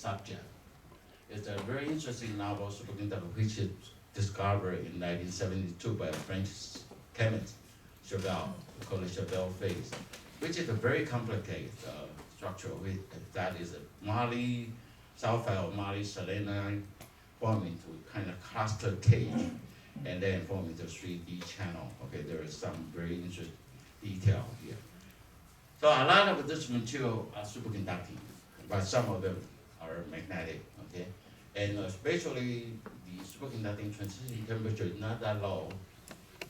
subject. It's a very interesting novel, Superconductivity, which is discovered in 1972 by a French chemist, Chauvel, called the Chauvel phase, which is a very complicated structure. That is a moly sulfide or moly selenide formed into kind of cluster cage, and then form into 3D channel. Okay, there is some very interesting detail here. So a lot of this material are superconducting, but some of them are magnetic. Okay, and especially the superconducting transition temperature is not that low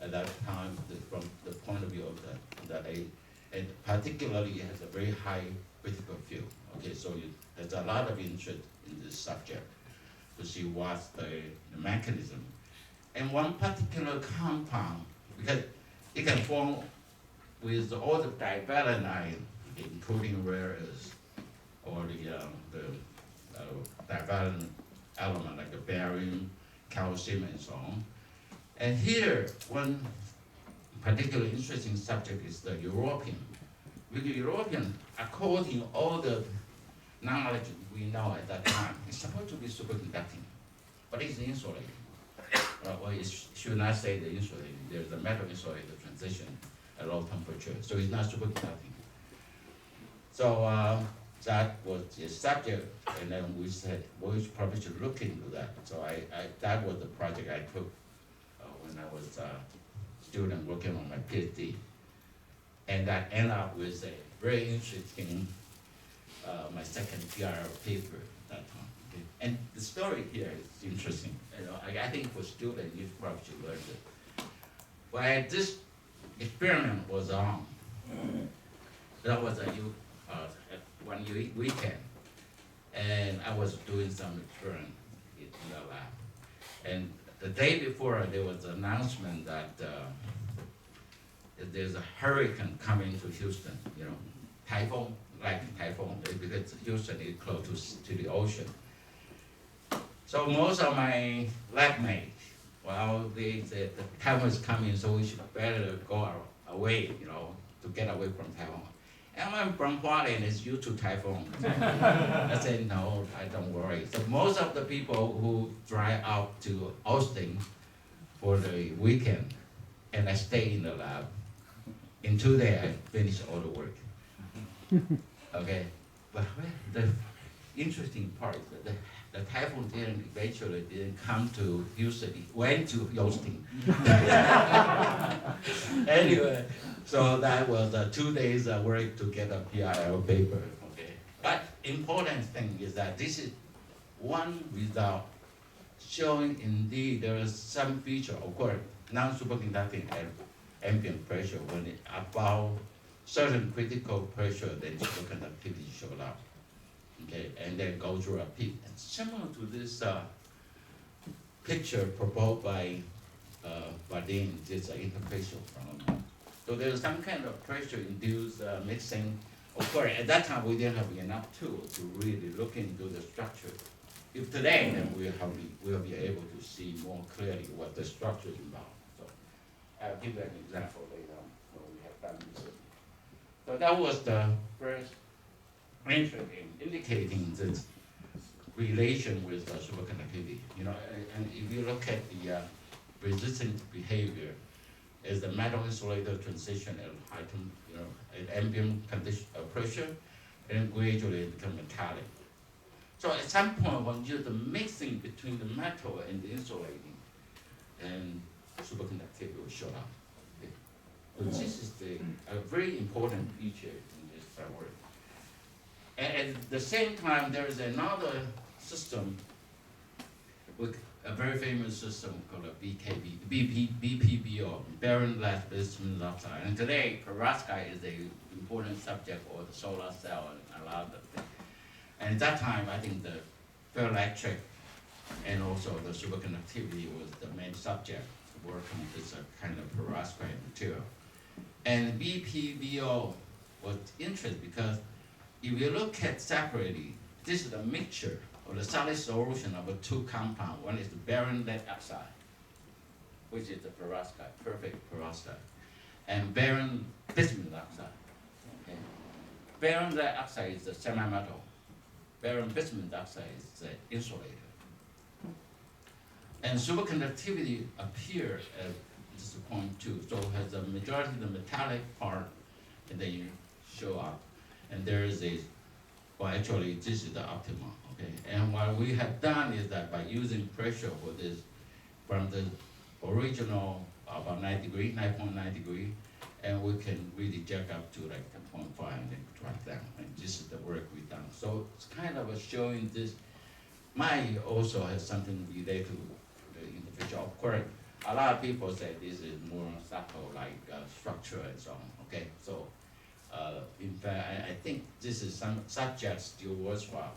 at that time from the point of view of that age, and particularly it has a very high critical field. Okay, so there's a lot of interest in this subject to see what's the mechanism. And one particular compound, because it can form with all the divalent ion, including rare earths, or the divalent element like the barium, calcium, and so on. And here, one particularly interesting subject is the europium. With the europium, according to all the knowledge we know at that time, it's supposed to be superconducting, but it's insulating. Well, it should not say the insulating. There's a metal insulated transition at low temperature, so it's not superconducting. So that was the subject, and then we said, well, we probably should look into that. So that was the project I took when I was a student working on my PhD. And that ended up with a very interesting, my second PRL paper at that time. Okay? And the story here is interesting. You know, I think for students, you probably should learn it. When this experiment was on, that was one weekend, and I was doing some experiment in the lab. And the day before, there was an announcement that there's a hurricane coming to Houston, you know, typhoon, because Houston is close to the ocean. So most of my lab mates, well, they said the typhoon is coming, so we should better go away, you know, to get away from typhoon. And I'm from Hualien, it's used to typhoon. I said, no, I don't worry. So most of the people who drive out to Austin for the weekend, and I stay in the lab, in 2 days I finish all the work. Okay, but the interesting part is that the typhoon eventually didn't come to Houston, it went to Austin. Anyway, so that was 2 days work to get a PIL paper. Okay, but important thing is that this is one result showing indeed there is some feature, of course, non-superconducting at ambient pressure when it above certain critical pressure, then superconductivity showed up. Okay, and then go through a peak. And similar to this picture proposed by Bardeen, this interfacial phenomenon. So there's some kind of pressure-induced mixing. Of course, at that time we didn't have enough tools to really look into the structure. If today, then we'll be able to see more clearly what the structure is about. So I'll give you an example later on when we have done this. So that was the first interest in indicating this relation with superconductivity. You know, and if you look at the resistance behavior, is the metal insulator transition at heightened, you know, at ambient condition pressure, and gradually become metallic. So at some point, when you do the mixing between the metal and the insulating, and superconductivity will show up. Okay. So this is a very important feature in this work. And at the same time, there is another system, with a very famous system called a BPBO, barium glass bismuth oxide. And today, perovskite is an important subject for the solar cell and a lot of things. And at that time, I think the ferroelectric and also the superconductivity was the main subject working on this kind of perovskite material. And BPBO was interesting because if you look at separately, this is a mixture or the solid solution of a two compound. One is the barium lead oxide, which is the perovskite, perfect perovskite, and barium bismuth oxide. Okay. Barium lead oxide is the semi-metal. barium bismuth dioxide is an insulator. And superconductivity appear at this point too. So it has a majority of the metallic part, and then you show up. And there is a, well actually this is the optimum, okay? And what we have done is that by using pressure for this, from the original about 9 degree, 9.9 degree, and we can really jack up to like 10.5 and then drop down. And this is the work we've done. So it's kind of showing this, might also has something related to the individual. Of course, a lot of people say this is more subtle, like structure and so on, okay? So, in fact, I think this is some subject still worthwhile,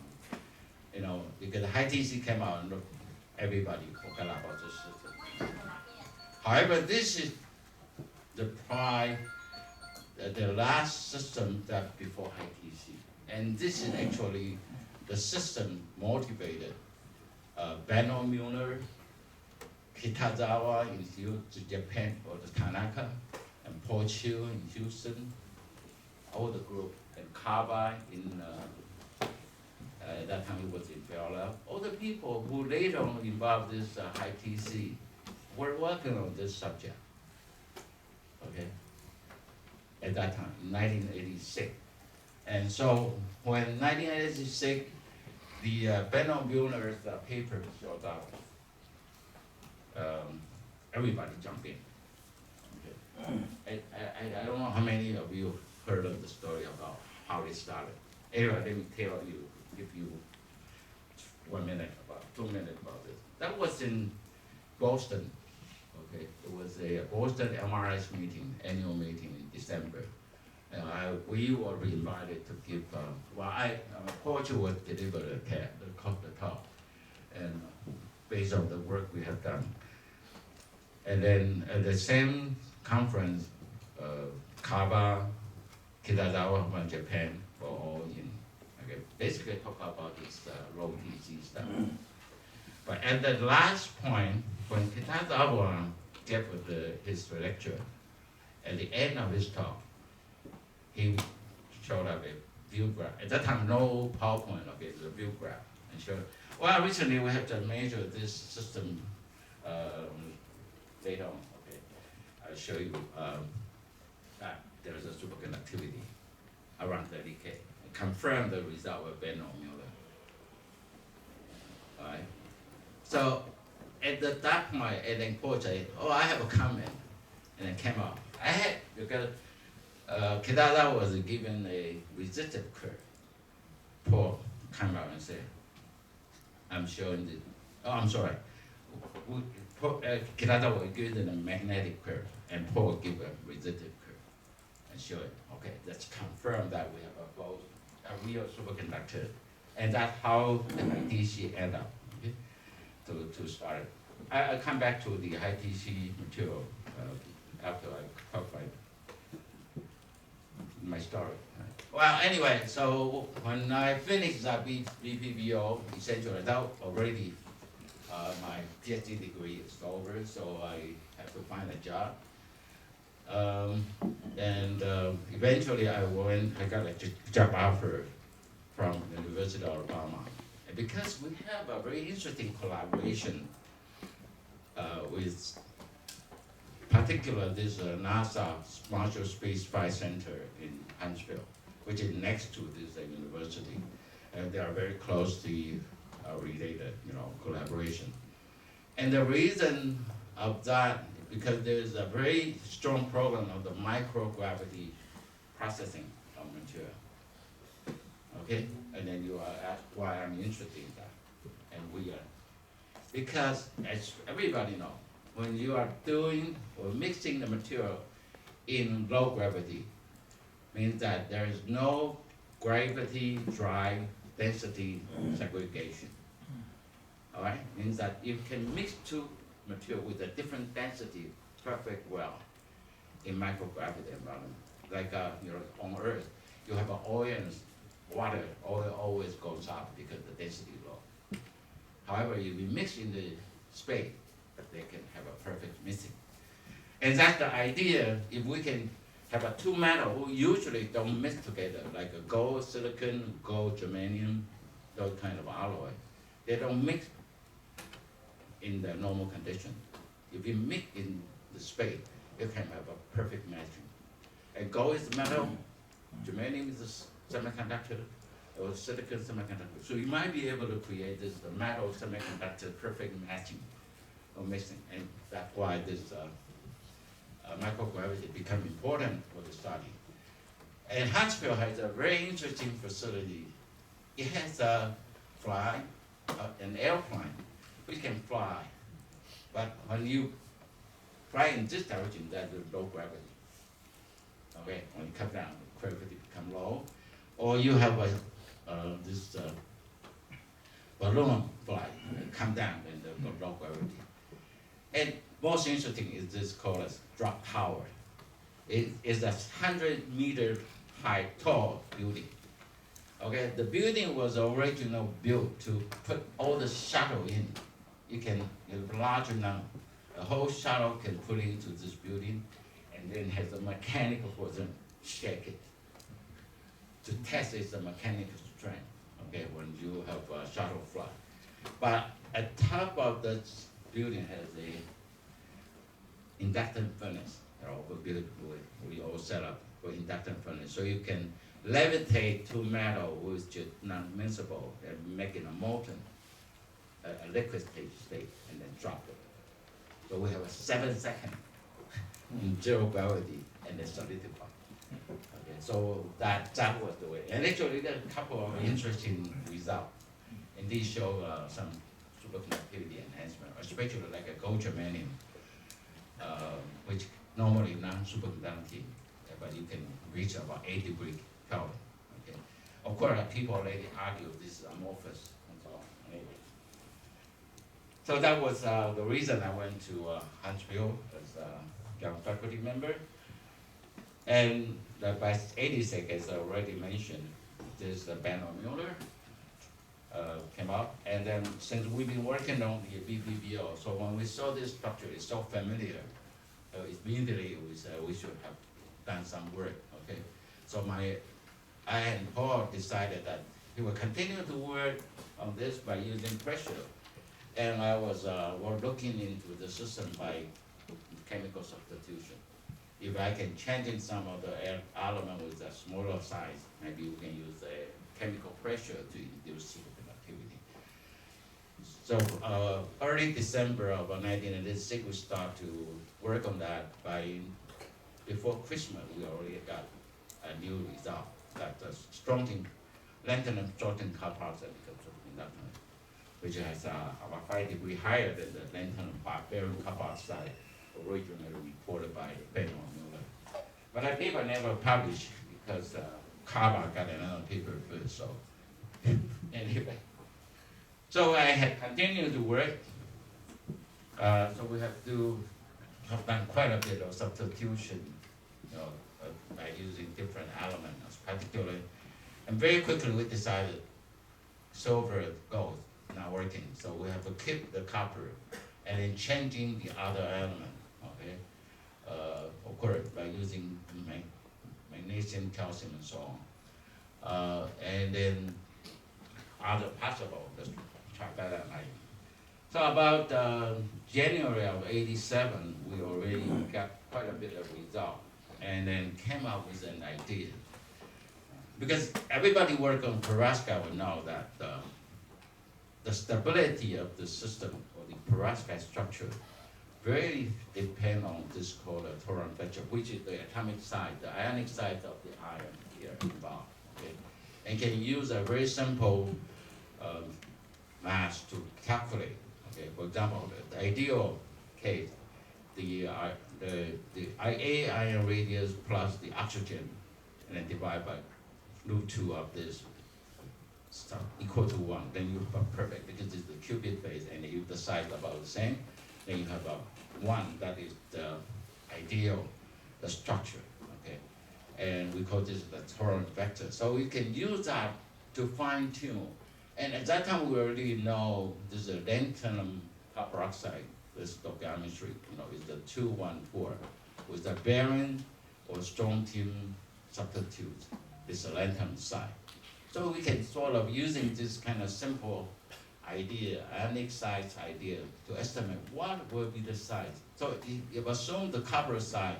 you know, because high TC came out and everybody forgot about this system. However, this is the last system that before high TC, and this is actually the system motivated Benno Mueller, Kitazawa in Japan, or the Tanaka, and Paul Chiu in Houston, all the group, and Kaba in, at that time it was in parallel. All the people who later on involved this high TC were working on this subject, okay? At that time, in 1986. And so when 1986, the Benno Mueller's paper showed up, everybody jumped in. Okay. I don't know how many of you heard of the story about how it started. Anyway, let me tell you, give you 1 minute, about 2 minutes about this. That was in Boston. Okay, it was a Boston MRS meeting, annual meeting in December. And we were invited to give, Paul Chiu would deliver the talk, and based on the work we have done. And then at the same conference, Kaba, Kitazawa from Japan were all in. Okay, basically talk about this low TC stuff. But at the last point, when Kitazawa gave his lecture, at the end of his talk, he showed up a view graph. At that time, no PowerPoint, okay, it's a view graph. And showed, well, recently we have to measure this system later on, okay. I'll show you that there's a superconductivity around 30K. And confirm the result with Benno Mueller. All right. So at that point, and then Paul said, oh, I have a comment, and it came out. I had, because Kitazawa was given a resistive curve. Paul came out and said, I'm showing the, oh, I'm sorry. Kitazawa was given a magnetic curve, and Paul gave a resistive curve, and show it. Okay, let's confirm that we have both a real superconductor, and that's how the DC end up. Okay? To start. I'll come back to the high TC material after I talk about my story. Well, anyway, so when I finished that BPBO, essentially that already my PhD degree is over, so I have to find a job. Eventually I got a job offer from the University of Alabama. And because we have a very interesting collaboration with particularly this NASA Marshall Space Flight Center in Huntsville, which is next to this university. And they are very closely related, collaboration. And the reason of that, because there's a very strong program of the microgravity processing of material. Okay? And then you are asked why I'm interested in that. And we are. Because as everybody knows, when you are doing or mixing the material in low gravity, means that there is no gravity drive density segregation. All right? Means that you can mix two material with a different density perfect well in microgravity environment. Like on Earth, you have oil and water, oil always goes up because the density is low. However, if you mix in the space, they can have a perfect mixing. And that's the idea. If we can have a two metal who usually don't mix together, like a gold silicon, gold germanium, those kind of alloy, they don't mix in the normal condition. If you mix in the space, you can have a perfect matching. And gold is metal, germanium is a semiconductor, or silicon semiconductor. So you might be able to create this the metal semiconductor perfect matching or mixing, and that's why this microgravity become important for the study. And Huntsville has a very interesting facility. It has a an airplane which can fly, but when you fly in this direction, that's low gravity. Okay, when you come down, the gravity become low, or you have this balloon fly, come down and the low gravity. And most interesting is this called as drop tower. It is a 100-meter high tall building. Okay, the building was originally built to put all the shuttle in. You can, it's large enough, the whole shuttle can put into this building, and then has a mechanical for them shake it to test its mechanical strength. Okay, when you have a shuttle fly, but at top of the building has a induction furnace. We all set up for induction furnace, so you can levitate two metal which is non-miscible and make it a molten, a liquid state, and then drop it. So we have a 7-second in zero gravity and then solidify. Okay, so that was the way. And actually, there are a couple of interesting results, and these show some superconductivity enhancement, especially like a gold germanium, which normally non-superconducting, but you can reach about 8 degrees Kelvin. Okay, of course, people already argue this is amorphous and so on. Anyway. So that was the reason I went to Huntsville as a young faculty member. And by 86, as I already mentioned, this Benno Mueller came up. And then since we've been working on the BBBO, so when we saw this structure, it's so familiar, immediately we said we should have done some work, okay? So I and Paul decided that he would continue to work on this by using pressure. And I was looking into the system by chemical substitution. If I can change in some of the element with a smaller size, maybe we can use a chemical pressure to induce superconductivity. So early December of 1986, we start to work on that. Before Christmas, we already got a new result, that the strontium, lanthanum strontium copper oxide conductor, which has about 5 degrees higher than the lanthanum barium copper oxide originally reported by Benno Mueller. But that paper never published because Carver got another paper first, so anyway. So I had continued to work. So we have done quite a bit of substitution, by using different elements, particularly. And very quickly we decided silver, gold, not working. So we have to keep the copper and then changing the other element, okay? Of course, by using magnesium, calcium, and so on. And then other possible, let's try that out. So about January of 87, we already got quite a bit of result, and then came up with an idea. Because everybody working on perovskite will know that the stability of the system or the perovskite structure very depend on this called a toron vector, which is the atomic size, the ionic size of the ion here involved. Okay? And can use a very simple mass to calculate. Okay, for example, the ideal case, the IA ion radius plus the oxygen, and then divide by root 2 of this stuff equal to 1. Then you have a perfect, because it's the qubit phase, and if the size about the same, then you have a 1. That is the ideal, the structure. Okay, and we call this the toron vector. So we can use that to fine tune. And at that time, we already know this is a lanthanum copper oxide, this stoichiometry, is the 214 with the barium or strontium substitute. It's a lanthanum side. So we can sort of using this kind of simple idea, ionic size idea, to estimate what will be the size. So if assume the copper side,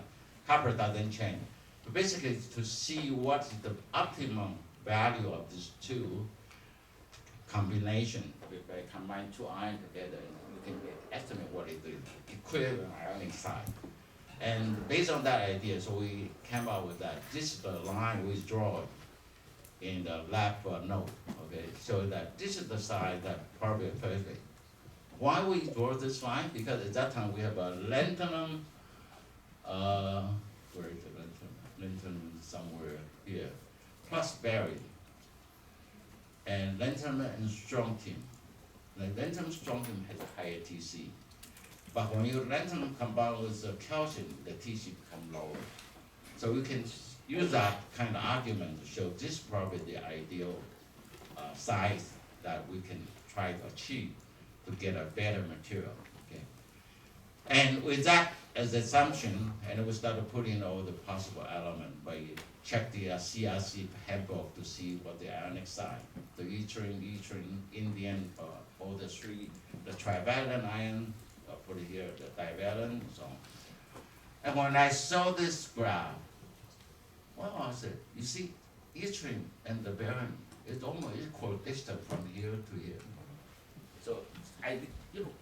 copper doesn't change. But basically, to see what is the optimum value of these two combination, if I combine two ions together, you can estimate what is the equivalent ionic size. And based on that idea, so we came up with that. This is the line we draw in the lab note, okay? So that this is the side that probably perfect. Why we draw this line? Because at that time we have a lanthanum, where is the lanthanum? Lanthanum somewhere here, plus barium. And lanthanum and strontium. The lanthanum strontium has a higher TC. But when you lanthanum combine with the calcium, the TC become lower. So we can use that kind of argument to show this is probably the ideal size that we can try to achieve to get a better material. Okay? And with that as assumption, and we started putting all the possible elements, by check the CRC handbook to see what the ionic size, the yttrium, indium, all the three, the trivalent ion, put it here, the divalent, so on. And when I saw this graph, well, I said, you see, yttrium and the barium is almost equal distance from here to here. So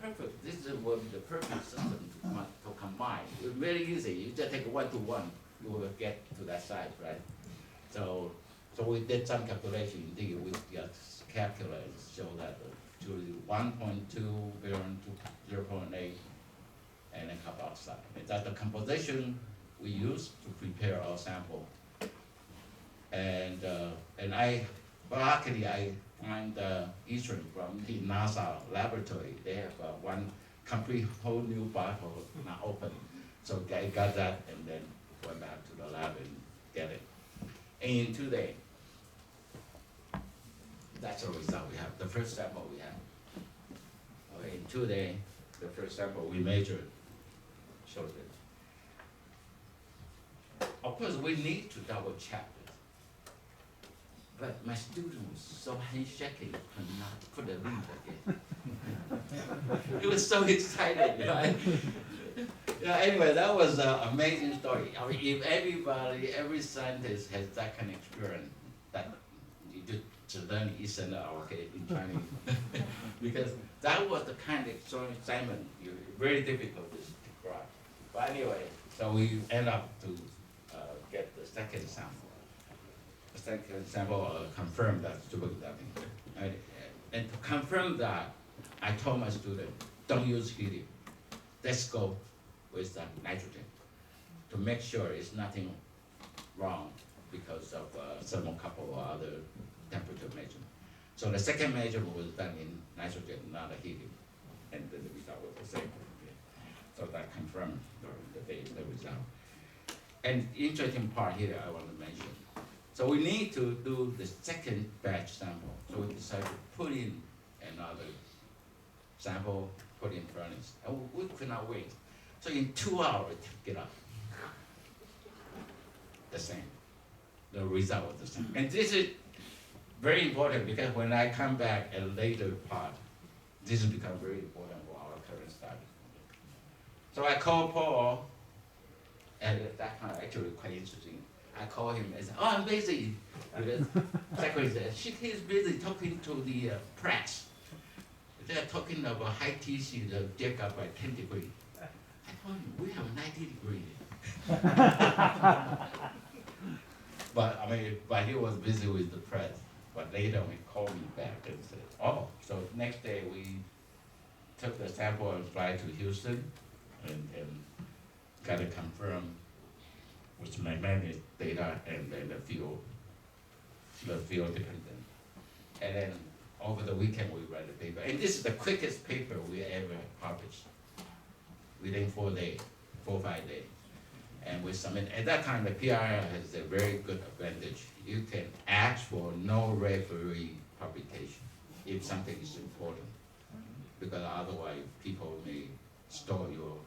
perfect. This will be the perfect system to combine. It's very easy. You just take 1 to 1, you will get to that size, right? So we did some calculation. Indeed, we just calculated, show that to 1.2 barium to 0.8, and then carbon oxide. And that's the composition we use to prepare our sample. And luckily I find yttrium from the NASA laboratory. They have one complete whole new bottle not open. So I got that and then went back to the lab and get it. And in 2 days, that's the result we have, the first sample we have. Okay, in 2 days, the first sample we measured showed it. Of course, we need to double check it. But my student was so handshaking, couldn't leave again. He was so excited, right? Yeah, anyway, that was an amazing story. I mean, if every scientist has that kind of experience, that you to learn isn't okay in Chinese. Because that was the kind of excitement, very difficult to describe. But anyway, so we end up to get the second sample. The second sample confirmed that superconducting. And to confirm that, I told my student, don't use helium. Let's go with nitrogen to make sure it's nothing wrong because of thermocouple or other temperature measurement. So the second measurement was done in nitrogen, not a helium, and then the result was the same. Okay. So that confirmed the result. And interesting part here I want to mention. So we need to do the second batch sample. So we decided to put in another sample, put in furnace. And we could not wait. So in 2 hours, we took it up. The same. The result was the same. And this is very important because when I come back at a later part, this will become very important for our current study. So I called Paul, and at that time, actually quite interesting. I called him and said, oh, I'm busy. Because secretary said, he's busy talking to the press. They're talking about high TC, the jack up by 10 degrees. I told him, we have 90 degrees. But he was busy with the press. But later he called me back and said, oh, so next day we took the sample and fly to Houston and got it confirmed with my magnet data and then the field dependent. And then over the weekend we read the paper. And this is the quickest paper we ever published. Within 4 days, 4 or 5 days. And we submit, at that time the PIR has a very good advantage. You can ask for no referee publication if something is important. Because otherwise people may store your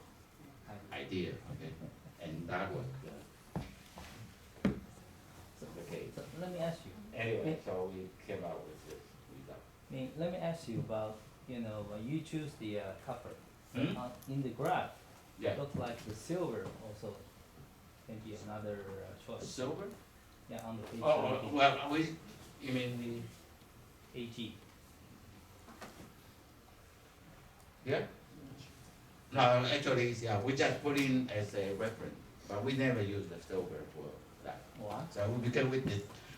idea, okay? And that was So let me ask you, Anyway, so we came out with this result. Let me ask you about, when you choose the copper, Hmm? in the graph, Yeah. looks like the silver also can be another choice. Silver? Yeah, on the page Oh, 17, well, you mean AG. yeah? No, actually, yeah, we just put in as a reference, but we never use the silver for that. What? So because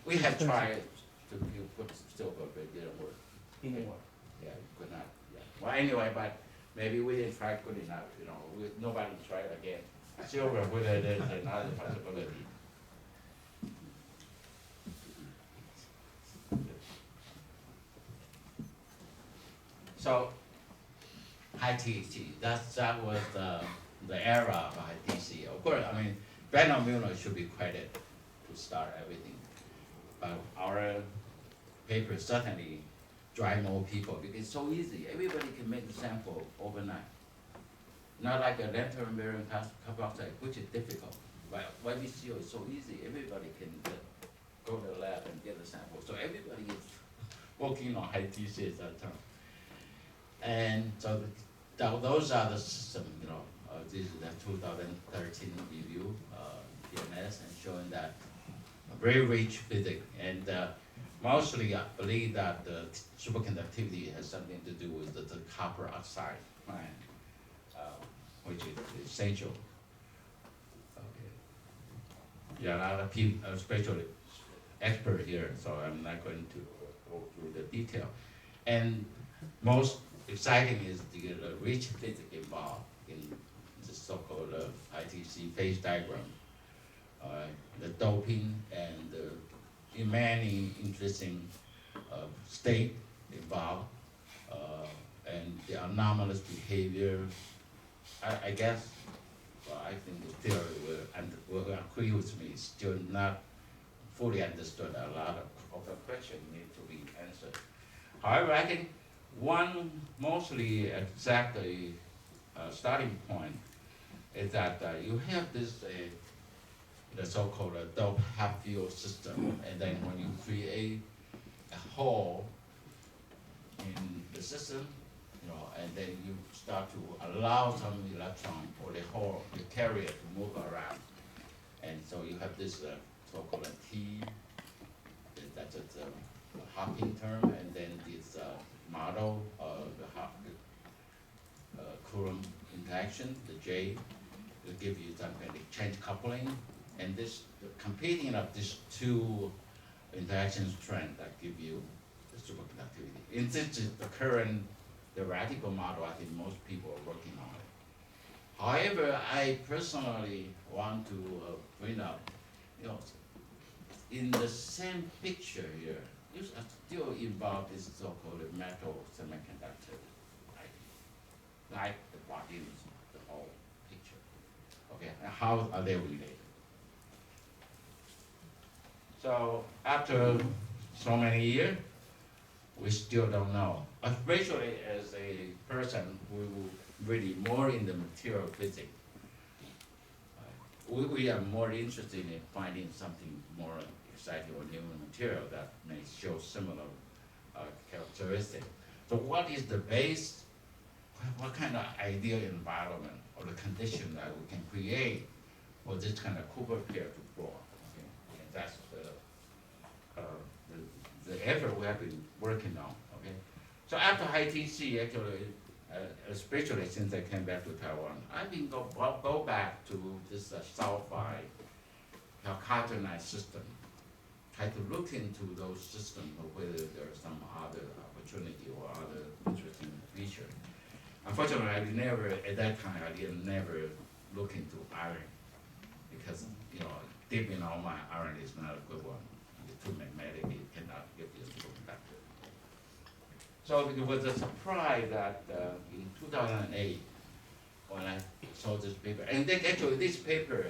we have tried to put silver, but it didn't work. Didn't work. Yeah, could not, yeah. Well, anyway, but maybe we didn't try good enough, nobody tried again. Silver, whether there's another possibility. So, high THT, that was the era of high THT. Of course, I mean, Van Mueller should be credited to start everything. But our paper certainly drive more people because it's so easy. Everybody can make a sample overnight. Not like a lantern bearing carbon oxide, which is difficult. But YBCO is so easy. Everybody can go to the lab and get a sample. So everybody is working on high THT at that time. And so those are the system, this is the 2013 review, PNS, and showing that very rich physics. And mostly I believe that the superconductivity has something to do with the copper oxide plan, which is essential. Okay. Yeah, a lot of people, especially expert here, so I'm not going to go through the detail. And most exciting is the rich physics involved in the so-called ITC phase diagram, the doping and many interesting state involved, and the anomalous behavior. I guess, well, I think the theory will agree with me, still not fully understood. A lot of the questions need to be answered. However, I think one mostly exactly starting point is that you have this the so-called dope half field system, and then when you create a hole in the system, and then you start to allow some electron or the hole, the carrier to move around, and so you have this so-called T. That's a Hawking term, and then this model of the Coulomb interaction, the J, will give you some kind of exchange coupling, and this the competing of these two interaction strengths that give you the superconductivity. And this is the current theoretical model. I think most people are working on it. However, I personally want to bring up, in the same picture here, you are still involved this so-called metal semiconductor, like the bodies, the whole picture. Okay, and how are they related? So after so many years, we still don't know. Especially as a person who really more in the material physics, we are more interested in finding something more exciting or new material that may show similar characteristics. So what is the base? What kind of ideal environment or the condition that we can create for this kind of Cooper pair to form? Okay? And that's the effort we have been working on. Okay? So after high TC, actually, especially since I came back to Taiwan, I've been go back to this sulfide carbonized system, try to look into those systems or whether there's some other opportunity or other interesting feature. Unfortunately, I never, at that time, I didn't never look into iron because, deep in all my iron is not a good one. It's too magnetic, it cannot give you a superconductor. So it was a surprise that in 2008, when I saw this paper, and then actually this paper,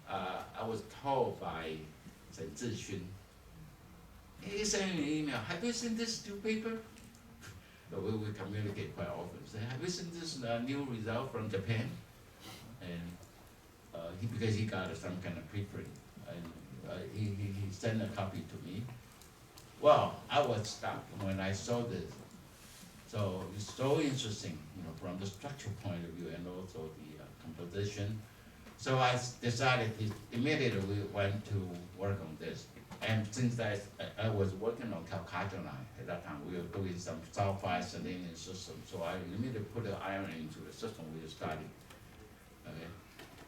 I was told by Chen Zixun, he sent me an email, have you seen this new paper? So we communicate quite often. Say, have you seen this new result from Japan? And because he got some kind of preprint, and he sent a copy to me. Well, I was stuck when I saw this. So it's so interesting, from the structural point of view and also the composition. So decided immediately we went to work on this. And since I was working on calcadonite at that time, we were doing some sulfide selenium system. So I immediately put the iron into the system we studied. Okay,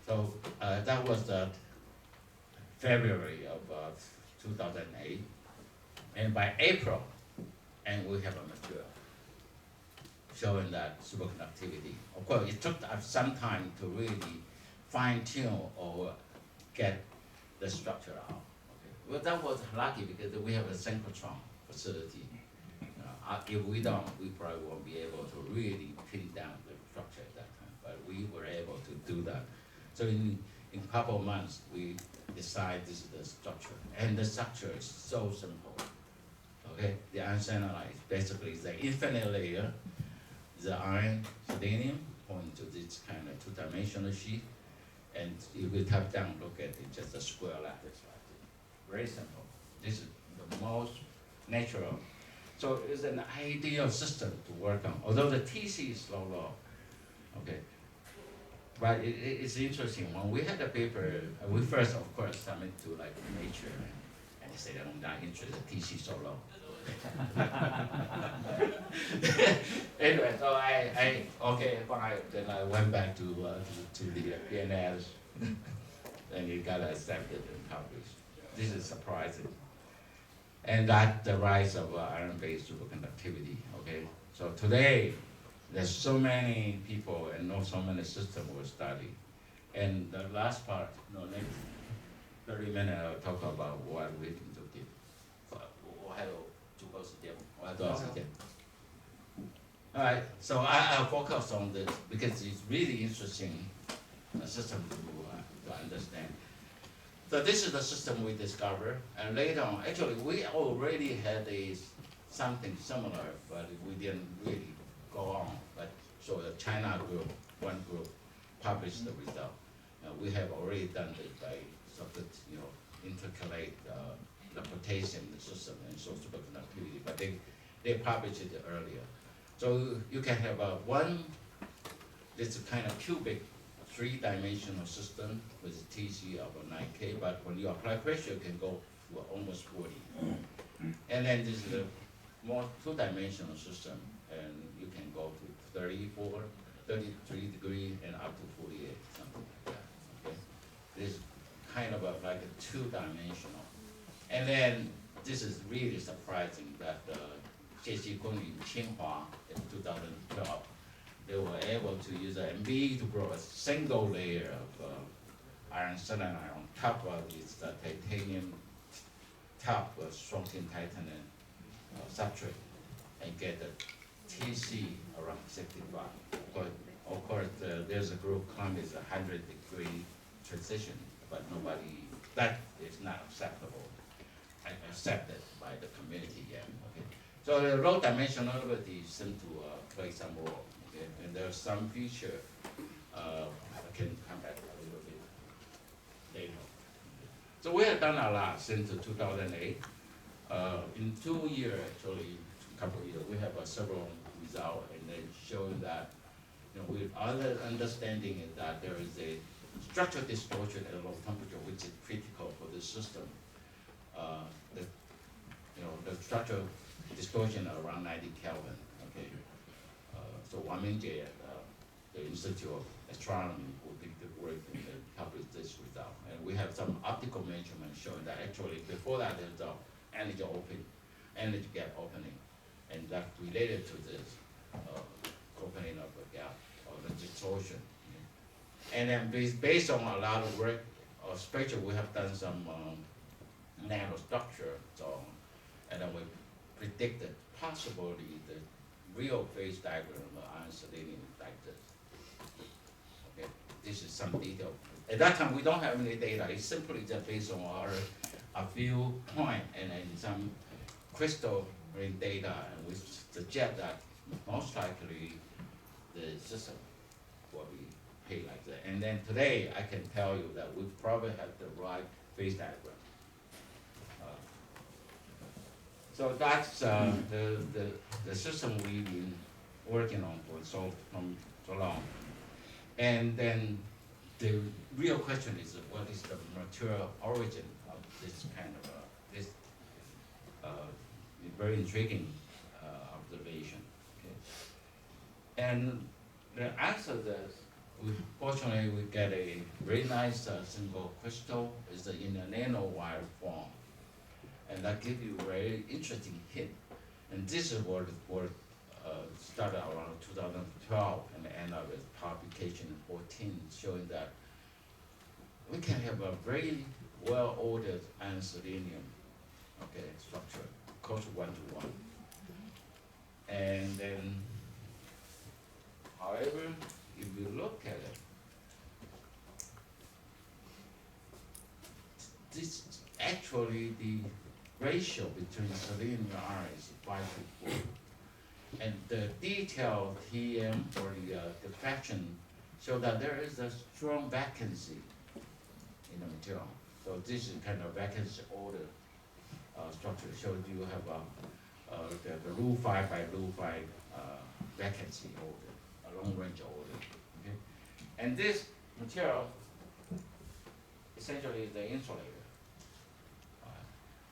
so that was February of 2008, and by April, and we have a material showing that superconductivity. Of course, it took us some time to really fine tune or get the structure out. Okay. Well, that was lucky because we have a synchrotron facility. If we don't, we probably won't be able to really pin down the structure at that time. But we were able to do that. So in a couple of months, we decide this is the structure, and the structure is so simple. Okay, the iron cyanide basically is the infinite layer. The iron selenium going to this kind of two-dimensional sheet, and if we tap down, look at it, just a square lattice like this. Very simple. This is the most natural. So it's an ideal system to work on, although the TC is low. Okay. But it's interesting, when we had the paper, we first, of course, submit to like Nature, and they said, I'm not interested, TC so low. Anyway, so okay, fine. Then I went back to the PNS, and it got accepted and published. This is surprising. And that the rise of iron-based superconductivity. Okay, so today there's so many people and so many systems we study. And the last part, next 30 minutes, I'll talk about what we can do. 我还有足够时间吗？我还有多少时间？ All right, so I'll focus on this because it's really interesting system to understand. So this is the system we discovered, and later on, actually, we already had something similar, but we didn't really go on. But so the China group, one group, published the result. We have already done it by intercalate the potassium system and so superconductivity, but they published it earlier. So you can have this kind of cubic three-dimensional system with a TC of 9K, but when you apply pressure, you can go to almost 40. And then this is a more two-dimensional system, and you can go to 34, 33 degrees, and up to 48, something like that. Okay? This is kind of like a two-dimensional. And then this is really surprising that J.C. Kung in Tsinghua in 2012, they were able to use an MBE to grow a single layer of iron selenide on top of this titanium top of strontium titanium substrate and get the TC around 65. But of course, there's a group claim is 100-degree transition, but that is not accepted by the community yet. Okay? So the low dimensionality seems to play some role. Okay? And there's some feature, I can come back a little bit later. So we have done a lot since 2008. In 2 years, actually, a couple of years, we have several results, and they show that, with other understanding is that there is a structural distortion at a low temperature, which is critical for this system. The structural distortion around 90 Kelvin. Okay. So Wang Mingjie at the Institute of Astronomy will be the work and publish this result. And we have some optical measurements showing that actually before that there's the energy gap opening, and that's related to this opening of the gap or the distortion. And then based on a lot of work of spectrum, we have done some nanostructure, and then we predicted possibly the real phase diagram of iron selenium like this. Okay, this is some detail. At that time, we don't have any data. It's simply just based on a few points and then some crystal ring data, and we suggest that most likely the system will be paid like that. And then today, I can tell you that we probably have the right phase diagram. So that's the system we've been working on for so long. And then the real question is, what is the material origin of this kind of this uh, very intriguing observation? Okay. And the answer is, fortunately, we get a very nice single crystal. It's in a nanowire form, and that gives you a very interesting hint. And this is what started around 2012 and ended up with publication 14, showing that we can have a very well-ordered iron selenium, okay, structure, close to 1-to-1. And then, however, if you look at it, this actually the ratio between selenium and iron is 5-to-4. And the detailed TM or the diffraction show that there is a strong vacancy in the material. So this is kind of vacancy order structure. Shows you have the rule 5 by rule 5 vacancy order, a long range order. Okay? And this material essentially is the insulator.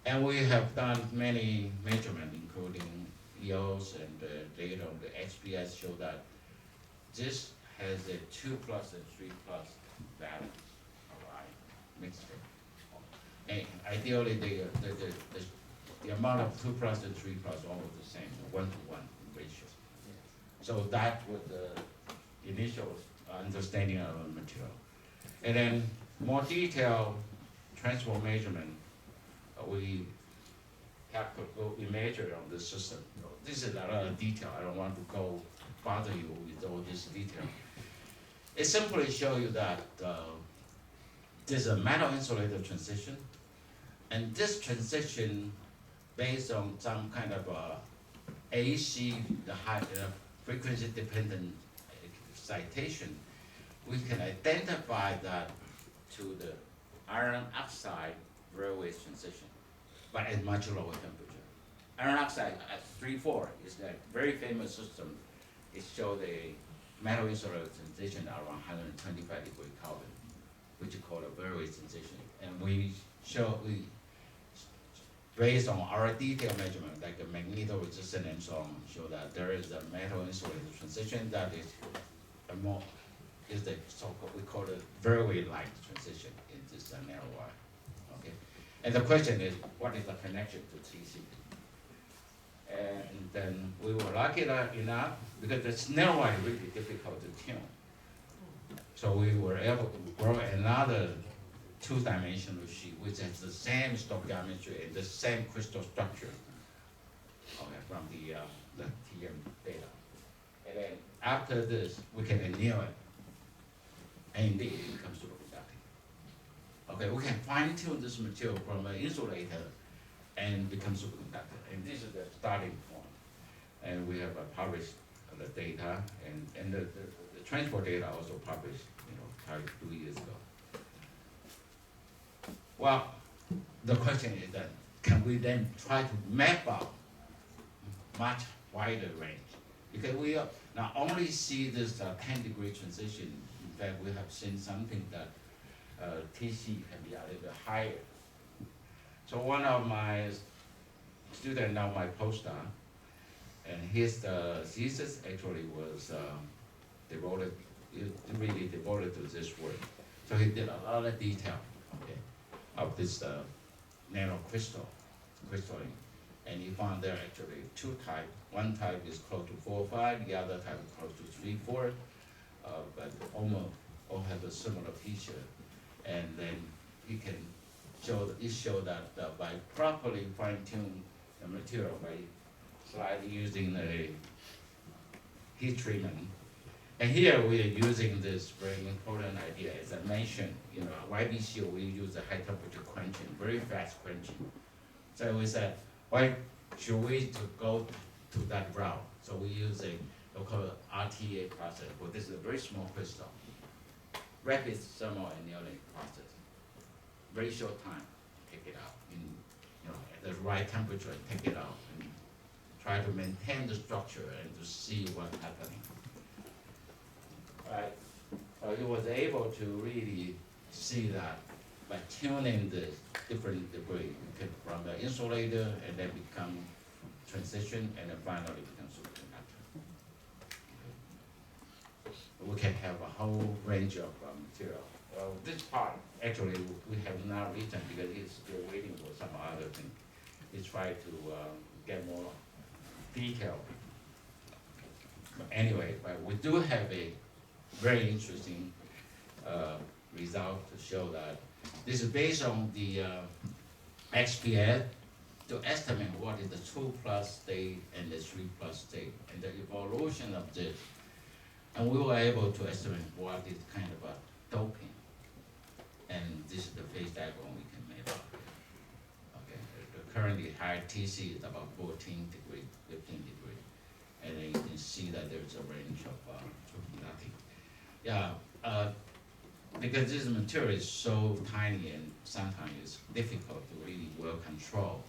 And we have done many measurements, including EOS and data on the XPS show that this has a 2+ and 3+ balance of iron mixture. And ideally, the amount of 2+ and 3+ almost the same, 1-to-1 ratio. So that was the initial understanding of the material. And then more detailed transport measurement, we have to go we measure on the system. This is a lot of detail. I don't want to go bother you with all this detail. It simply shows you that there's a metal insulator transition, and this transition based on some kind of AC, the high frequency dependent excitation, we can identify that to the iron oxide railway transition, but at much lower temperature. Iron oxide at 3,4 is a very famous system. It showed a metal insulator transition around 125 degree Kelvin, which is called a railway transition. And we based on our detailed measurement, like a magnetoresistance and so on, show that there is a metal insulator transition that is the so-called, we call it railway-like transition in this narrow wire. Okay, and the question is, what is the connection to TC? And then we were lucky enough, because this narrow wire is really difficult to tune. So we were able to grow another 2-dimensional sheet, which has the same stoichiometry and the same crystal structure, okay, from the TM data. And then after this, we can anneal it, and indeed it becomes superconducting. Okay, we can fine tune this material from an insulator and become superconductor. And this is the starting point. And we have published the data, and the transport data also published, 2 years ago. Well, the question is that, can we then try to map out much wider range? Because we not only see this 10-degree transition, in fact, we have seen something that TC can be a little bit higher. So one of my students, now my postdoc, and his thesis actually was really devoted to this work. So he did a lot of detail, okay, of this nano crystalline, and he found there actually 2 types. One type is close to 4.5, the other type is close to 3.4, but almost all have a similar feature. And then he can show that by properly fine-tune the material, by slightly using a heat treatment. And here we are using this very important idea. As I mentioned, YBCO, we use a high temperature quenching, very fast quenching. So we said, why should we go to that route? So we use a local RTA process. Well, this is a very small crystal, rapid thermal annealing process. Very short time, take it out in the right temperature and take it out and try to maintain the structure and to see what's happening. Right? So he was able to really see that by tuning the different debris, from the insulator and then become transition and then finally become superconductor. We can have a whole range of material. Well, this part actually we have not written because it's still waiting for some other thing. We try to get more detail. But anyway, but we do have a very interesting result to show that this is based on the XPS to estimate what is the 2+ state and the 3+ state and the evolution of this. And we were able to estimate what is kind of a doping. And this is the phase diagram we can make out here. Okay, the currently high TC is about 14 degrees, 15 degrees. And then you can see that there's a range of nothing. Yeah, because this material is so tiny and sometimes it's difficult to really well control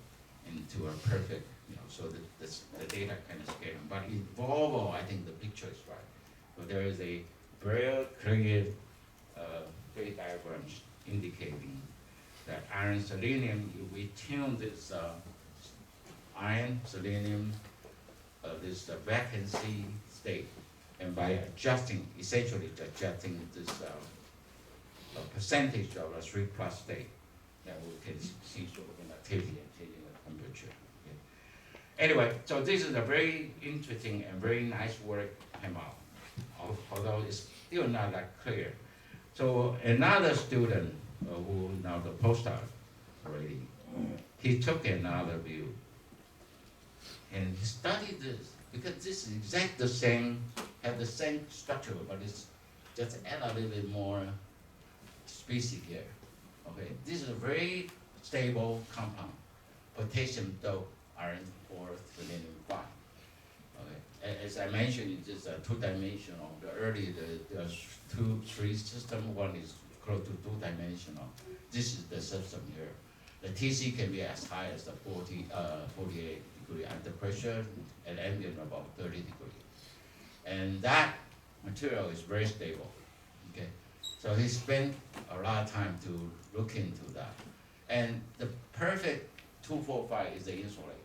into a perfect, so the data kind of scale. But in Volvo, I think the picture is right. So there is a very clear phase diagrams indicating that iron selenium, if we tune this iron selenium, this vacancy state, and by essentially adjusting this percentage of a 3+ state, then we can see superconductivity and changing the temperature. Okay. Anyway, so this is a very interesting and very nice work came out, although it's still not that clear. So another student who now the postdoc already, he took another view and he studied this because this is exactly the same, have the same structure, but it's just add a little bit more species here. Okay, this is a very stable compound, potassium dope iron 4 selenium 5. Okay, as I mentioned, it's just a two-dimensional. There's 2-3 system. One is close to 2-dimensional. This is the system here. The TC can be as high as the 48 degree under pressure, and ambient about 30 degrees. And that material is very stable. Okay, so he spent a lot of time to look into that. And the perfect 245 is the insulator.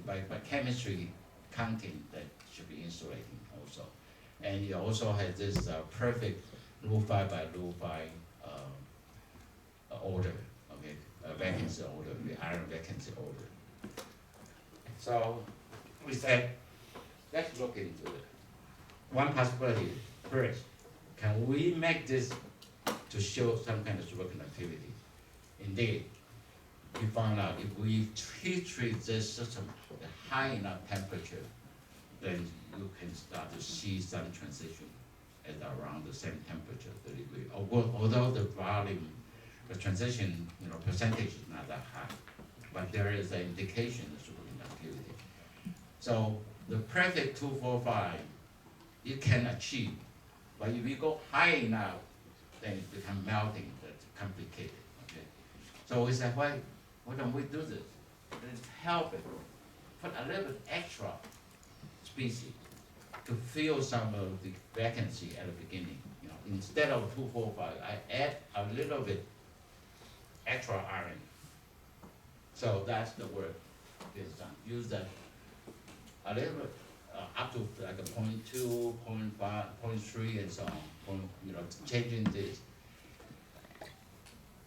By chemistry counting, that should be insulating also. And he also has this perfect Lu-5 by Lu-5 order, okay, vacancy order, the iron vacancy order. So we said, let's look into it. One possibility, first, can we make this to show some kind of superconductivity? Indeed, we found out if we treat this system at high enough temperature, then you can start to see some transition at around the same temperature, 30 degrees. Although the volume, the transition, percentage is not that high, but there is an indication of superconductivity. So the perfect 245, you can achieve, but if you go high enough, then it becomes melting, that's complicated. Okay, so we said, why don't we do this? Let's help it, put a little bit extra species to fill some of the vacancy at the beginning. Instead of 245, I add a little bit extra iron. So that's the work is done. Use that a little bit up to like a 0.2, 0.5, 0.3, and so on. Changing this.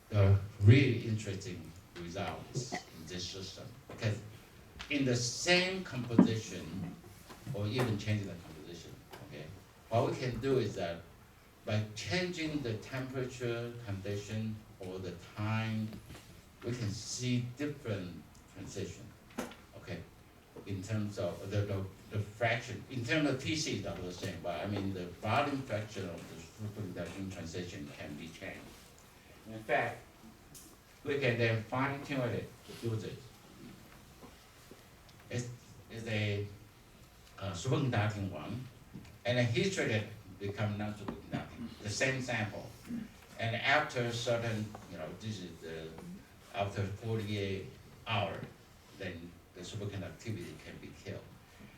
The really interesting results in this system, because in the same composition, or even changing the composition, okay, what we can do is that by changing the temperature condition or the time, we can see different transition, okay, in terms of the fraction. In terms of TC, that was the same, but I mean the volume fraction of the superconducting transition can be changed. In fact, we can then fine tune it to do this. It's a superconducting one, and then heat treated become non-superconducting, the same sample. And after certain, this is the after 48 hours, then the superconductivity can be killed.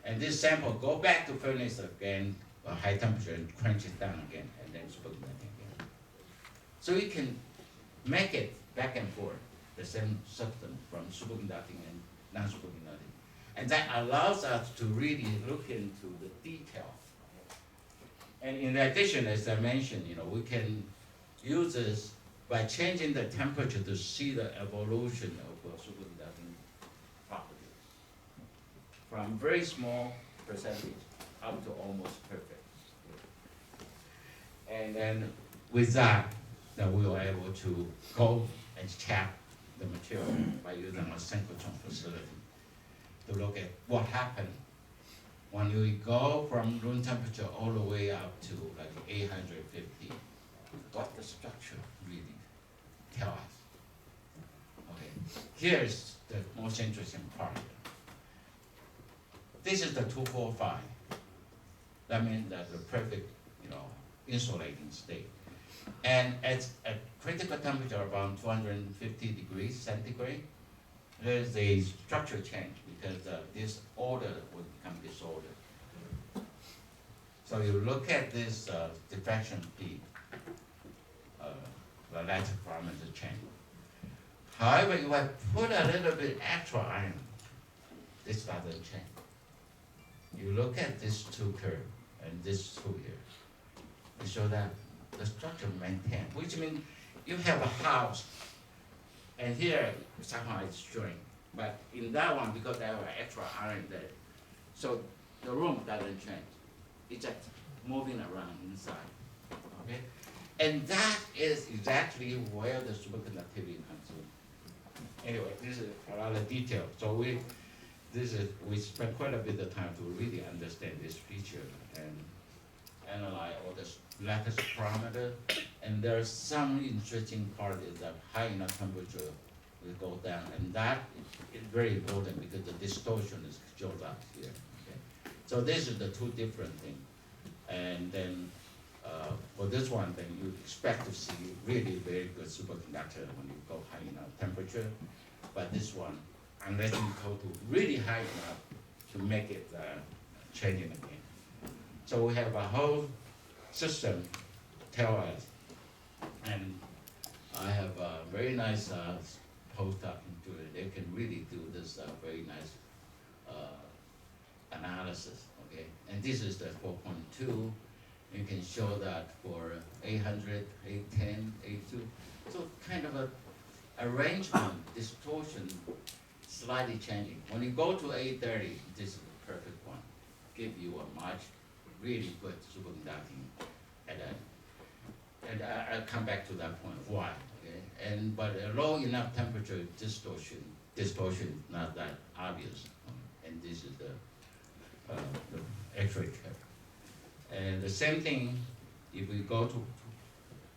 And this sample go back to furnace again, high temperature, and crunch it down again, and then superconducting again. So you can make it back and forth, the same substance from superconducting and non-superconducting. And that allows us to really look into the detail. And in addition, as I mentioned, we can use this by changing the temperature to see the evolution of superconducting properties. From very small percentage up to almost perfect. And then with that, then we were able to go and check the material by using a synchrotron facility to look at what happened when you go from room temperature all the way up to like 850. What the structure really tell us. Okay, here's the most interesting part. This is the 245. That means that's the perfect, insulating state. And at a critical temperature around 250 degrees centigrade, there's a structure change because this order will become disordered. So you look at this diffraction peak, the lattice parameter change. However, if I put a little bit extra iron, this doesn't change. You look at this two curve and this two here, it shows that the structure maintained, which means you have a house, and here somehow it's showing. But in that one, because I have an extra iron there, so the room doesn't change. It's just moving around inside. Okay? And that is exactly where the superconductivity comes in. Anyway, this is a lot of detail. So we spent quite a bit of time to really understand this feature and analyze all the lattice parameter. And there's some interesting part is that high enough temperature will go down, and that is very important because the distortion is shows up here. Okay? So this is the two different things. And then for this one, then you expect to see really very good superconductor when you go high enough temperature. But this one, unless you go to really high enough to make it changing again. So we have a whole system tell us, and I have a very nice postdoc into it. They can really do this very nice analysis, okay? And this is the 4.2. You can show that for 800, 810, 82. So kind of a arrangement, distortion, slightly changing. When you go to 830, this is the perfect one. Give you a much really good superconducting at that. And I'll come back to that point, why, okay? But a low enough temperature distortion is not that obvious. And this is the X-ray curve. And the same thing, if we go to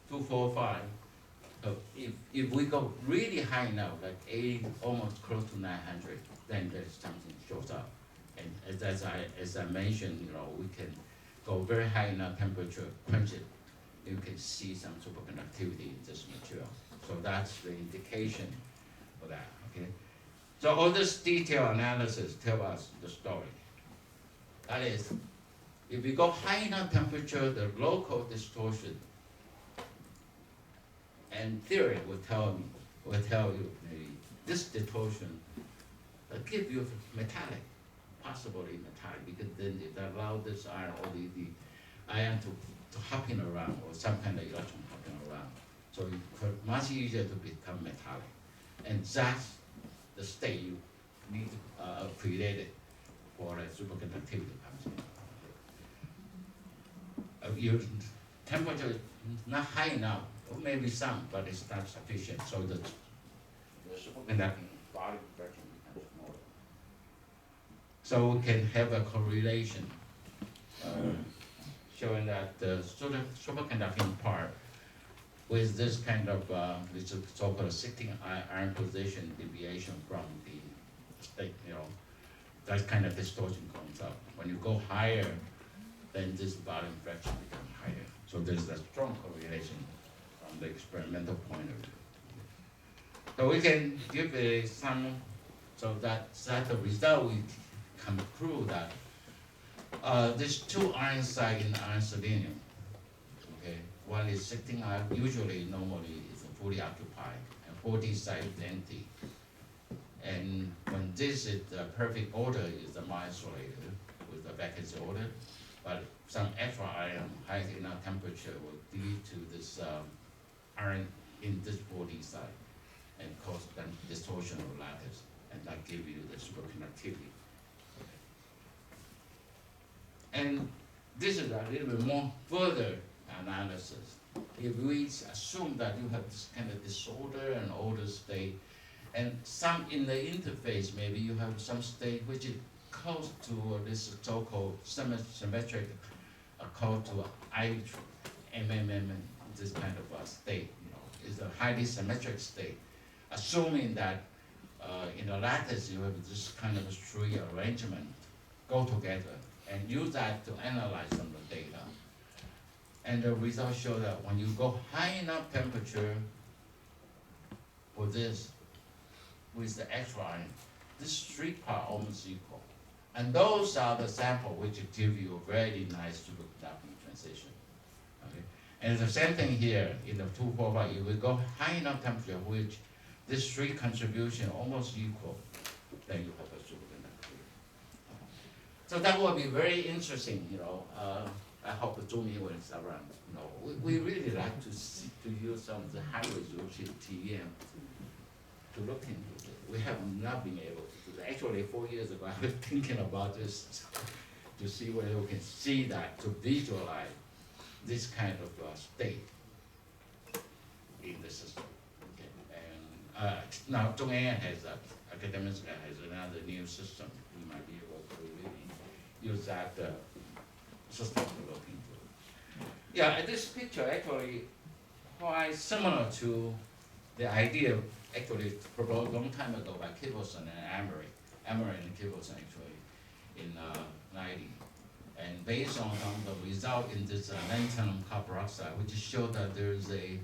245, if we go really high enough, like almost close to 900, then there's something shows up. And as I mentioned, we can go very high enough temperature, quench it, you can see some superconductivity in this material. So that's the indication for that, okay? So all this detailed analysis tell us the story. That is, if we go high enough temperature, the local distortion and theory will tell you maybe this distortion give you metallic, possibly metallic, because then it allows this iron or the iron to hopping around or some kind of electron hopping around. So it's much easier to become metallic. And that's the state you need created for superconductivity comes in. Your temperature is not high enough, or maybe some, but it's not sufficient. So the superconducting volume fraction becomes smaller. So we can have a correlation showing that the superconducting part with this kind of this so-called sitting iron position deviation from the state, that kind of distortion comes up. When you go higher, then this volume fraction becomes higher. So there's a strong correlation from the experimental point of view. So we can give some, so that the result we conclude that there's two iron sites in iron selenium. Okay, one is sitting iron, usually normally is fully occupied, and 40 site is empty. And when this is the perfect order is the isolator with the vacancy order, but some extra iron high enough temperature will lead to this iron in this 40 site and cause then distortion of lattice, and that give you the superconductivity. And this is a little bit more further analysis. If we assume that you have this kind of disorder and order state, and some in the interface, maybe you have some state which is close to this so-called symmetric, called to IMMM, this kind of a state, is a highly symmetric state, assuming that in the lattice you have this kind of tree arrangement go together, and use that to analyze some of the data. And the results show that when you go high enough temperature for this, with the extra iron, this three part almost equal. And those are the sample which give you a very nice superconducting transition. Okay? And the same thing here in the 245, if we go high enough temperature, which this three contribution almost equal, then you have a superconductivity. So that will be very interesting, I hope the Zhongmin is around. We really like to see, to use some of the high resolution TEM to look into it. We have not been able to do that. Actually, 4 years ago, I was thinking about this to see whether we can see that, to visualize this kind of state in the system. Okay. And now Zhongmin has academics has another new system. We might be able to really use that system to look into. Yeah, and this picture actually quite similar to the idea actually proposed a long time ago by Kibelson and Emery and Kibelson actually in 90. And based on the result in this lanthanum copper oxide, which showed that there is a,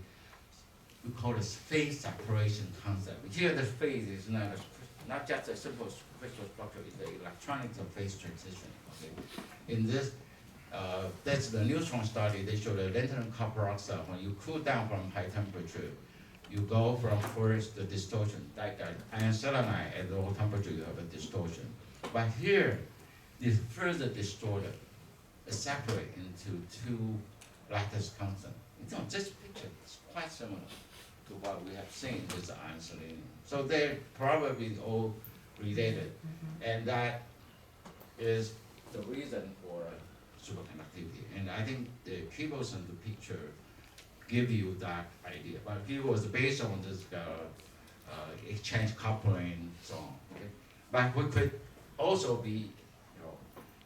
we call it phase separation concept. Here the phase is not just a simple crystal structure, it's the electronic phase transition. Okay? In this, that's the neutron study, they show the lanthanum copper oxide, when you cool down from high temperature, you go from first the distortion, like iron selenide at low temperature, you have a distortion. But here, it's further distorted, separate into two lattice constant. This picture is quite similar to what we have seen with the iron selenium. So they're probably all related, and that is the reason for superconductivity. And I think the Kibelson picture give you that idea, but it was based on this exchange coupling so on. Okay? But we could also be,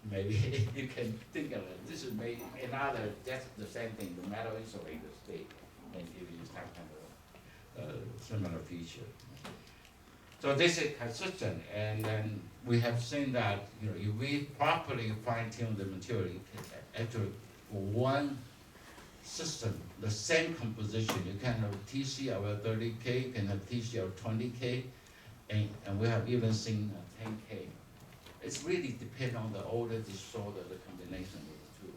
maybe you can think of it. This is maybe another, that's the same thing, the metal insulator state, and give you some kind of similar feature. So this is consistent, and then we have seen that if we properly fine-tune the material, you can actually for one system, the same composition, you can have TC of 30K, you can have TC of 20K, and we have even seen 10K. It's really depend on the order, disorder, the combination of the two.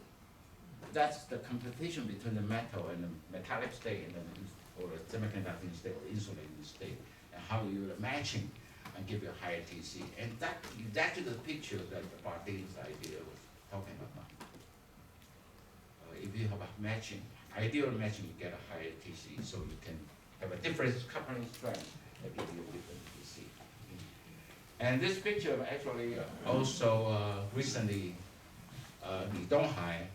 That's the competition between the metal and the metallic state and the or the semiconducting state or insulating state, and how you are matching and give you a higher TC. And that exactly the picture that Bardeen's idea was talking about. If you have a matching, ideal matching, you get a higher TC, so you can have a different coupling strength that gives you a different TC. And this picture actually also recently, Li Donghai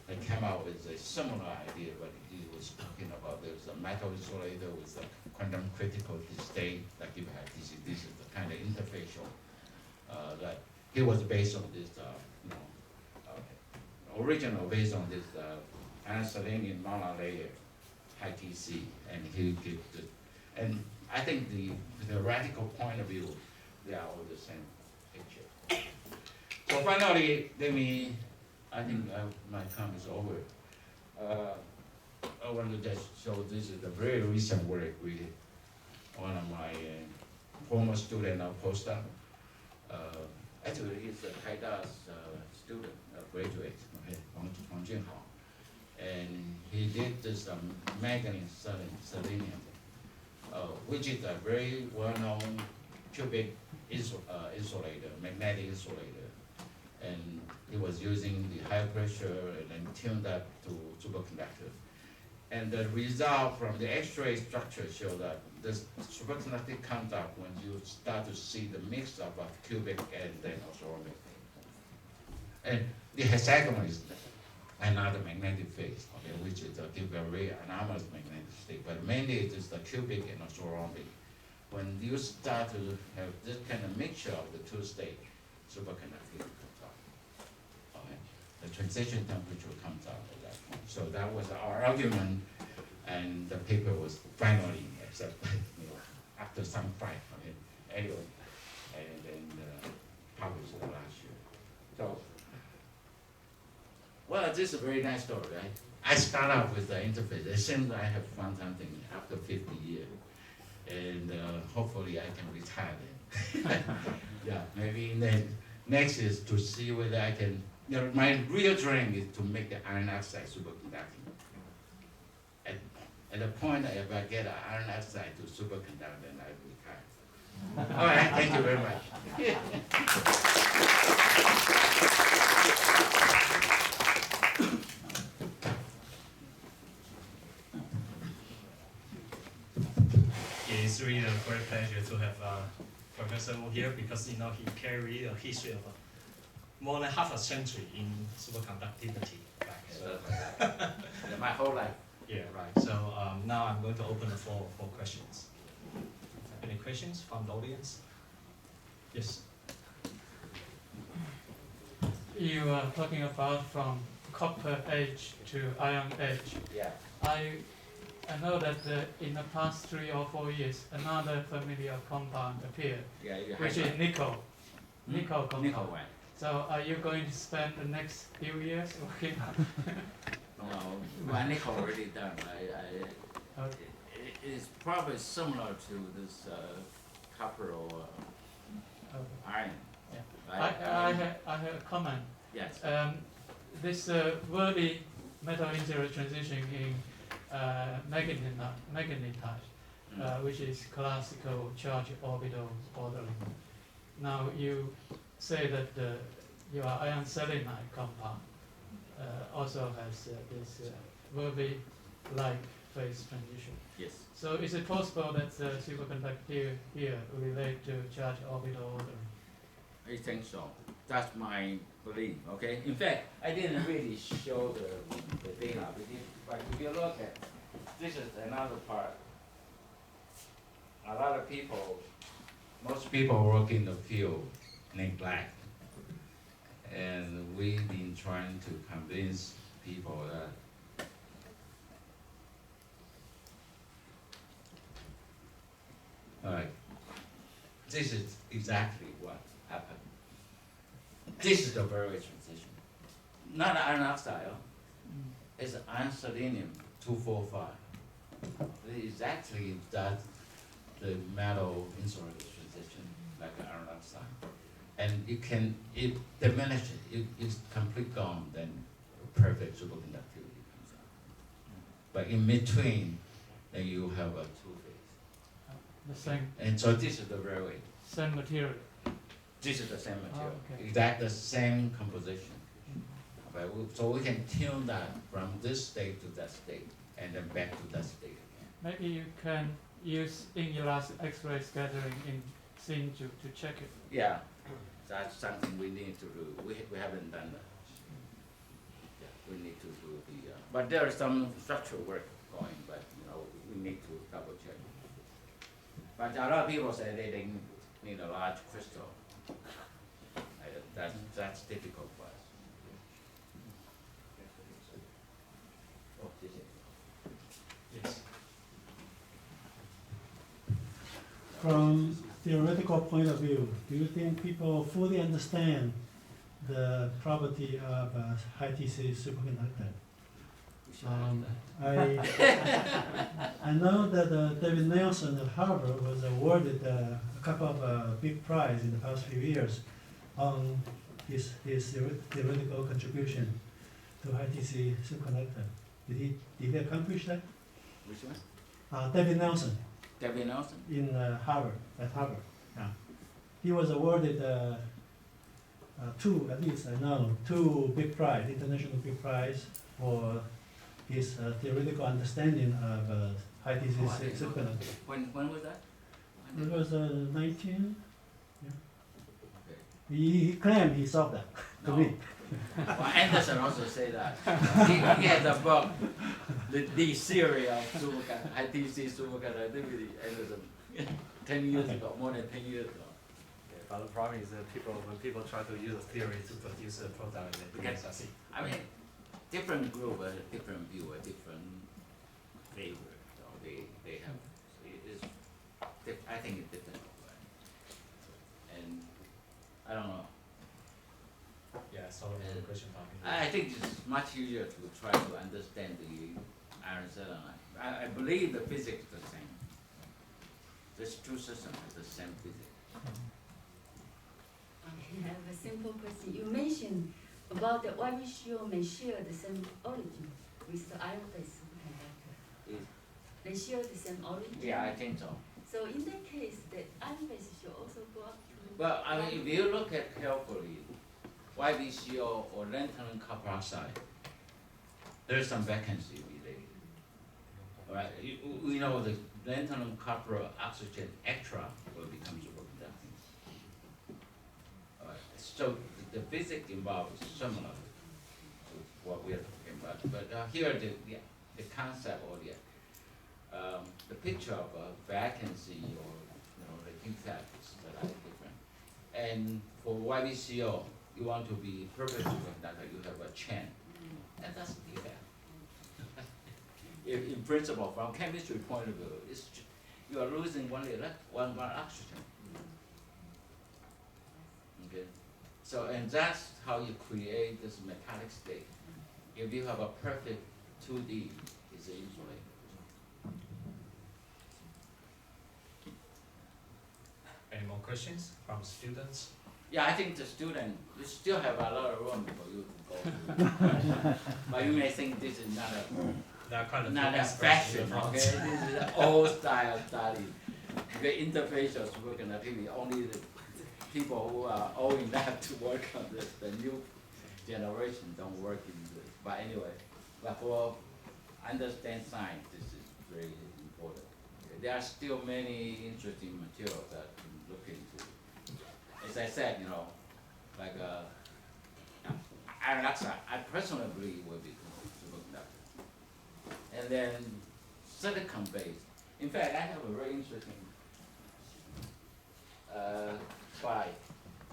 had came out with a similar idea, but he was talking about there's a metal insulator with a quantum critical state that give high TC. This is the kind of interfacial that he was based on this, original based on this iron selenium monolayer high TC, and he did and I think the theoretical point of view, they are all the same picture. So finally, I think my time is over. I want to just show this is a very recent work we one of my former student or postdoc. Actually, he's a Taida's student, graduate, okay, from Jinhao. And he did this manganese selenium, which is a very well-known cubic insulator, magnetic insulator. And he was using the high pressure and then tuned up to superconductor. And the result from the X-ray structure show that this superconducting comes up when you start to see the mix of cubic and then ceramic. And the hexagonal is another magnetic phase, okay, which is give a very anomalous magnetic state. But mainly it is the cubic and the ceramic. When you start to have this kind of mixture of the two states, superconductivity comes out. Okay? The transition temperature comes out at that point. So that was our argument, and the paper was finally accepted, after some fight. Okay? Anyway, and then published last year. So, well, this is a very nice story, right? I start off with the interface. It seems I have found something after 50 years. And hopefully I can retire then. Yeah, maybe then next is to see whether I can, my real dream is to make the iron oxide superconducting. At the point if I get iron oxide to superconduct, then I retire. All right, thank you very much. It's really a great pleasure to have Professor Wu here because he carried a history of more than half a century in superconductivity back. So, My whole life. yeah, right. So now I'm going to open the floor for questions. Any questions from the audience? Yes. You are talking about from copper age to iron age. Yeah. I know that in the past 3 or 4 years, another familiar compound appeared, Yeah, which is nickel. Nickel compound. Nickel one. So are you going to spend the next few years working on? No, my nickel already done. Okay. It is probably similar to this copper or Okay. iron. Yeah. I have a comment. Yes. This worthy metal interior transition in magnetite, which is classical charge orbital ordering. Now you say that your iron selenide compound also has this Verbi-like phase transition. Yes. So is it possible that the superconductivity here relate to charge orbital ordering? I think so. That's my belief. Okay. In fact, I didn't really show the data, but if you look at this is another part. A lot of people, most people work in the field neglect, and we've been trying to convince people that this is exactly what happened. This is the very transition. Not iron oxide, it's iron selenium 245. It's actually that the metal insulator transition like iron oxide. And it diminishes, it's complete gone, then perfect superconductivity comes out. But in between, then you have a two-phase. The same And so this is the railway. same material. This is the same material. Oh, okay. Exactly the same composition. Okay, so we can tune that from this state to that state, and then back to that state again. Maybe you can use inelastic X-ray scattering in situ to check it. Yeah, that's something we need to do. We haven't done that. Yeah, we need to do the. But there is some structural work going, but we need to double check. But a lot of people say they need a large crystal. That's difficult for us. Oh, this is- Yes. From theoretical point of view, do you think people fully understand the property of a high TC superconductor? I know that David Nelson at Harvard was awarded a couple of big prizes in the past few years on his theoretical contribution to high TC superconductor. Did he accomplish that? Which one? David Nelson David Nelson? in Harvard. Yeah. He was awarded two, at least I know, two big prize, international big prize for his theoretical understanding of high TC superconductor. When was that? It was 19. Yeah. Okay. He claimed he solved that to No. me. Well, Anderson also say that. He has a book, the theory of high TC superconductivity. Anderson, 10 years ago, more than 10 years ago. But the problem is that when people try to use a theory to produce a product, they don't succeed. I mean, different group, different view, a different flavor. So they have. I think it's different. And I don't know. Yeah, so the question about I think it's much easier to try to understand the iron selenide. I believe the physics is the same. These two systems have the same physics. I have a simple question. You mentioned about the YBCO may share the same origin with the iron-based superconductor. They share the same origin? Yeah, I think so. So in that case, the iron-based should also go up to... Well, I mean, if you look at carefully, YBCO or lanthanum copper oxide, there's some vacancy related. All right, we know the lanthanum copper oxygen extra will become superconducting. All right, so the physics involved is similar to what we are talking about. But here the concept or the picture of a vacancy or the defects that are different. And for YBCO, you want to be perfect superconductor, you have a chain. And that's a defect. In principle, from chemistry point of view, you are losing one oxygen. Okay? So, and that's how you create this metallic state. If you have a perfect 2D, it's insulated. Any more questions from students? Yeah, I think the student, you still have a lot of room for you to go through. But you may think this is not a fashion, okay? This is an old style study. The interfacial superconductivity, only the people who are old enough to work on this, the new generation don't work in this. But anyway, but for understand science, this is very important. There are still many interesting materials that you can look into. As I said, like iron oxide, I personally believe will be superconductor. And then silicon based. In fact, I have a very interesting slide.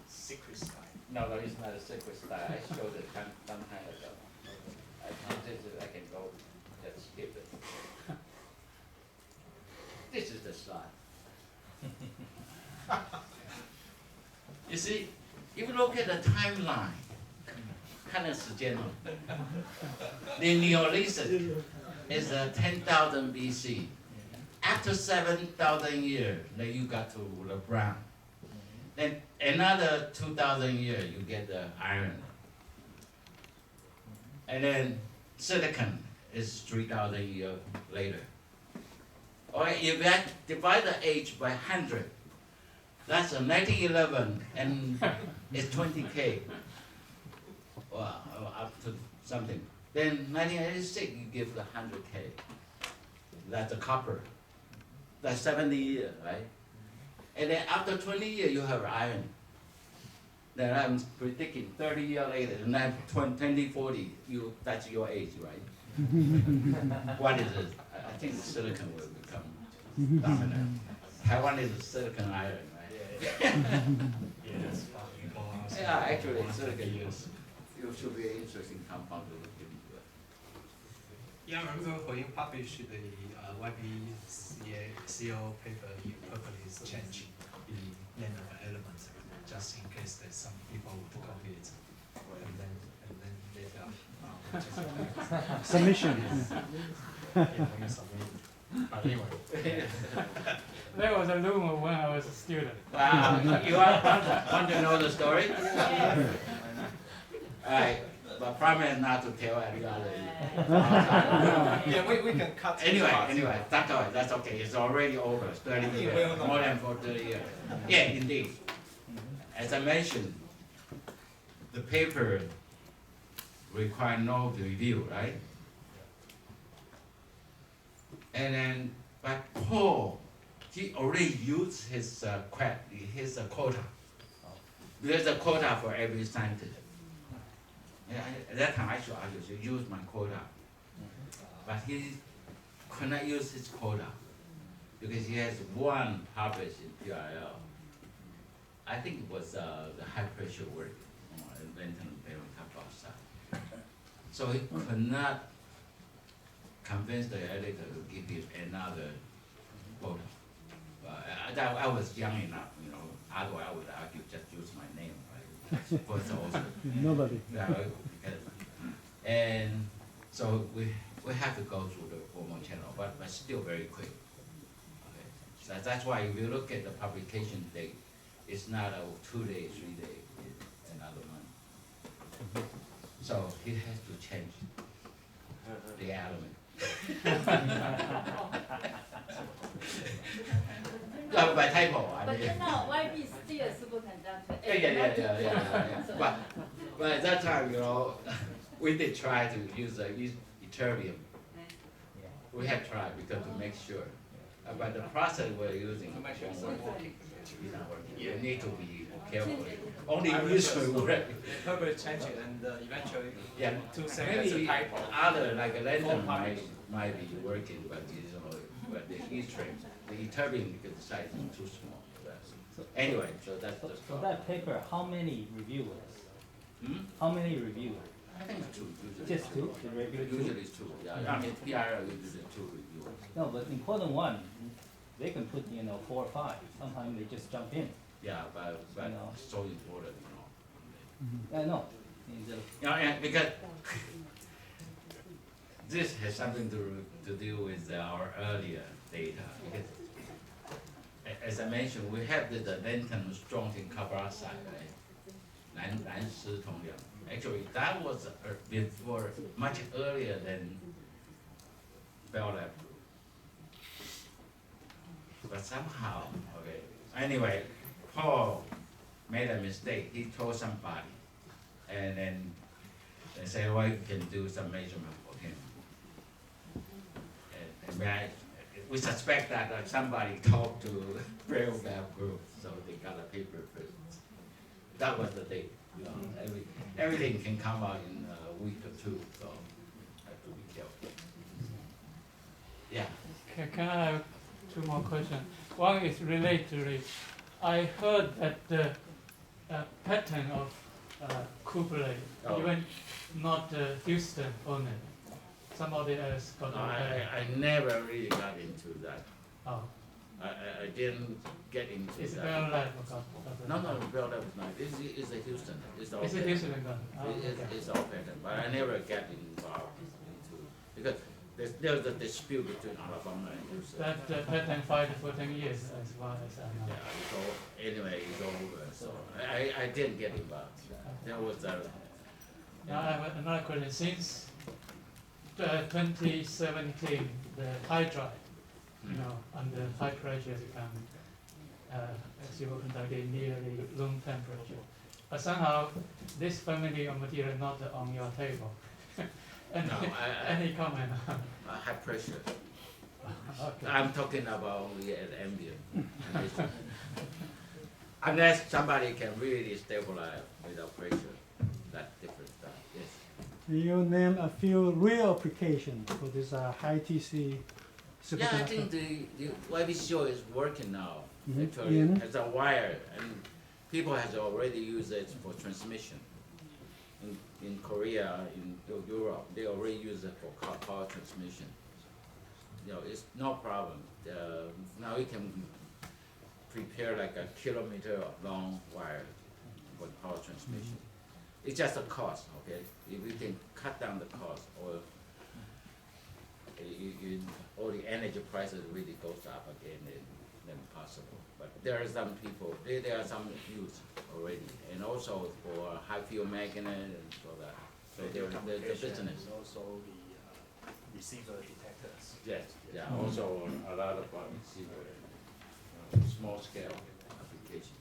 Secret slide. No, it's not a secret slide. I showed it some time ago. I counted it, I can go, let's skip it. This is the slide. You see, if you look at the timeline, 看的时间哦 the Neolithic is 10,000 BC. After 7,000 years, then you got to the brown. Then another 2,000 years, you get the iron. And then silicon is 3,000 years later. Or if you divide the age by 100, that's 1911, and it's 20K. Well, up to something. Then 1986, you give the 100K. That's the copper. That's 70 years, right? And then after 20 years, you have iron. Then I'm predicting 30 years later, 2040, that's your age, right? What is it? I think the silicon will become dominant. Taiwan is silicon iron, right? Yes. Yeah, actually, silicon it should be an interesting compound to look into. Yeah, I remember when you published the YBCO paper, you purposely changed the name of the elements, just in case there's some people who copy it, and then later Submission. Yeah, we submit. But anyway, There was a rumor when I was a student. Wow, you want to know the story? Alright, but promise not to tell anybody. Yeah, we can cut. Anyway, that's okay, it's already over, 30 years, more than for 30 years. Yeah, indeed. As I mentioned, the paper require no review, right? And then, but Paul, he already used his quota. There's a quota for every scientist. Yeah, at that time I should use my quota. But he could not use his quota because he has one published in PRL. I think it was the high pressure work on lanthanum barium hydroxide. So he could not convince the editor to give him another quota. I was young enough, you know, otherwise I would argue just use my name, right? But also, Nobody. yeah, and so we have to go through the formal channel, but still very quick. Okay. So that's why if you look at the publication date, it's not a 2 day, 3 day, it's another month. So he has to change the element. No, by typo. I But mean, you know, YB is still a superconductor. yeah. But at that time, you know, we did try to use the ytterbium. We had tried because to make sure. But the process we're using To make sure it's won't work. working. It's not working. You need to be careful. Only I use remember will work. Herbert changed it and eventually Yeah, to say that's a maybe typo. other like a lantern published. might be working, but you know, but the ytterbium because the size is too small. So- Anyway, so that's the For problem. that paper, how many reviewers? Hmm? How many reviewers? I think it's two. Usually Just two? The regular two? Usually it's two. Yeah, I mean PRL usually two reviewers. No, but important one, they can put, 4 or 5. Sometimes they just jump in. Yeah, but No. it's so important, you know. Yeah, no. In the- Yeah, and because this has something to do with our earlier data. Because as I mentioned, we have the lanthanum strontium copper oxide, right? 蓝石同量. Actually, that was before, much earlier than Bell Lab. But somehow, okay. Anyway, Paul made a mistake. He told somebody, and then they say, well, you can do some measurement for him. And we suspect that somebody talked to Braille Lab group, so they got a paper first. That was the date. You know, everything can come out in a week or two, so have to be careful. Yeah. Can I have 2 more questions? One is related. I heard that the pattern of Kublai, Oh. even not Houston only, somebody else got No, it. I never really got into that. Oh, I didn't get into it's that. Bell Lab got it. No, Bell Lab was not. It's a Houston. It's all Is it pattern. Houston got it? Oh, okay. It's all pattern, but I never get involved into, because there's a dispute between Alabama and Houston. That pattern fight for 10 years, as far as I know. Yeah, it's all, anyway, it's over, so I didn't get involved. There was a, Now I have another question. Since 2017, the hydride, under high pressure become superconducting nearly room temperature. But somehow, this family of material not on your table. any, No, any comment? high pressure. Okay. I'm talking about only at ambient condition. Unless somebody can really stabilize without pressure, that's different stuff, yes. You name a few real applications for this high TC superconductor. Yeah, I think the YBCO is working now. Mhm. Actually, In? as a wire, and people has already used it for transmission. In Korea, in Europe, they already use it for power transmission. It's no problem. Now you can prepare like a kilometer of long wire for power transmission. It's just a cost, okay? If you can cut down the cost, or all the energy prices really goes up again, then possible. But there are some people, there are some use already, and also for high field magnet and so that. So there's a business. Also the receiver detectors. Yes, yeah, also a lot of receiver, small scale application.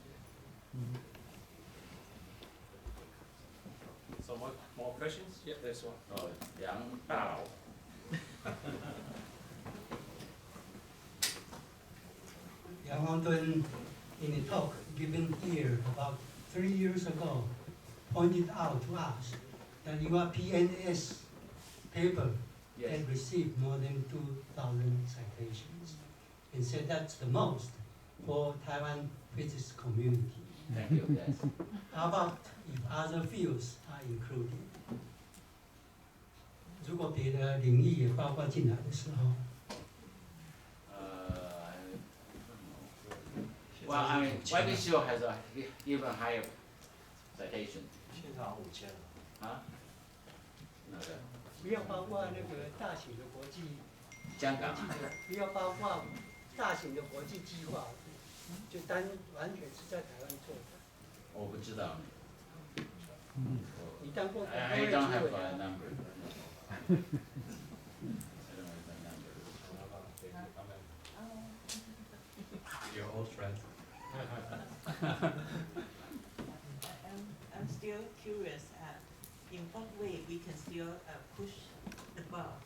So more questions? Yeah, there's one. Oh, Yang Bao. Yang Hongdun, in a talk given here about 3 years ago, pointed out to us that your PNS paper Yes. had received more than 2,000 citations, and said that's the most for Taiwan physics community. Thank you, yes. How about if other fields are included? 如果别的领域也包括进来的时候， Well, I mean, YBCO has a even higher citation, 现在好像5000了。 huh? 那个不要包括那个大型的国际香港国际的，不要包括大型的国际计划，就完全是在台湾做的。我不知道。你当过 I don't have a number. I don't have a number. Your old friend. I'm still curious in what way we can still push above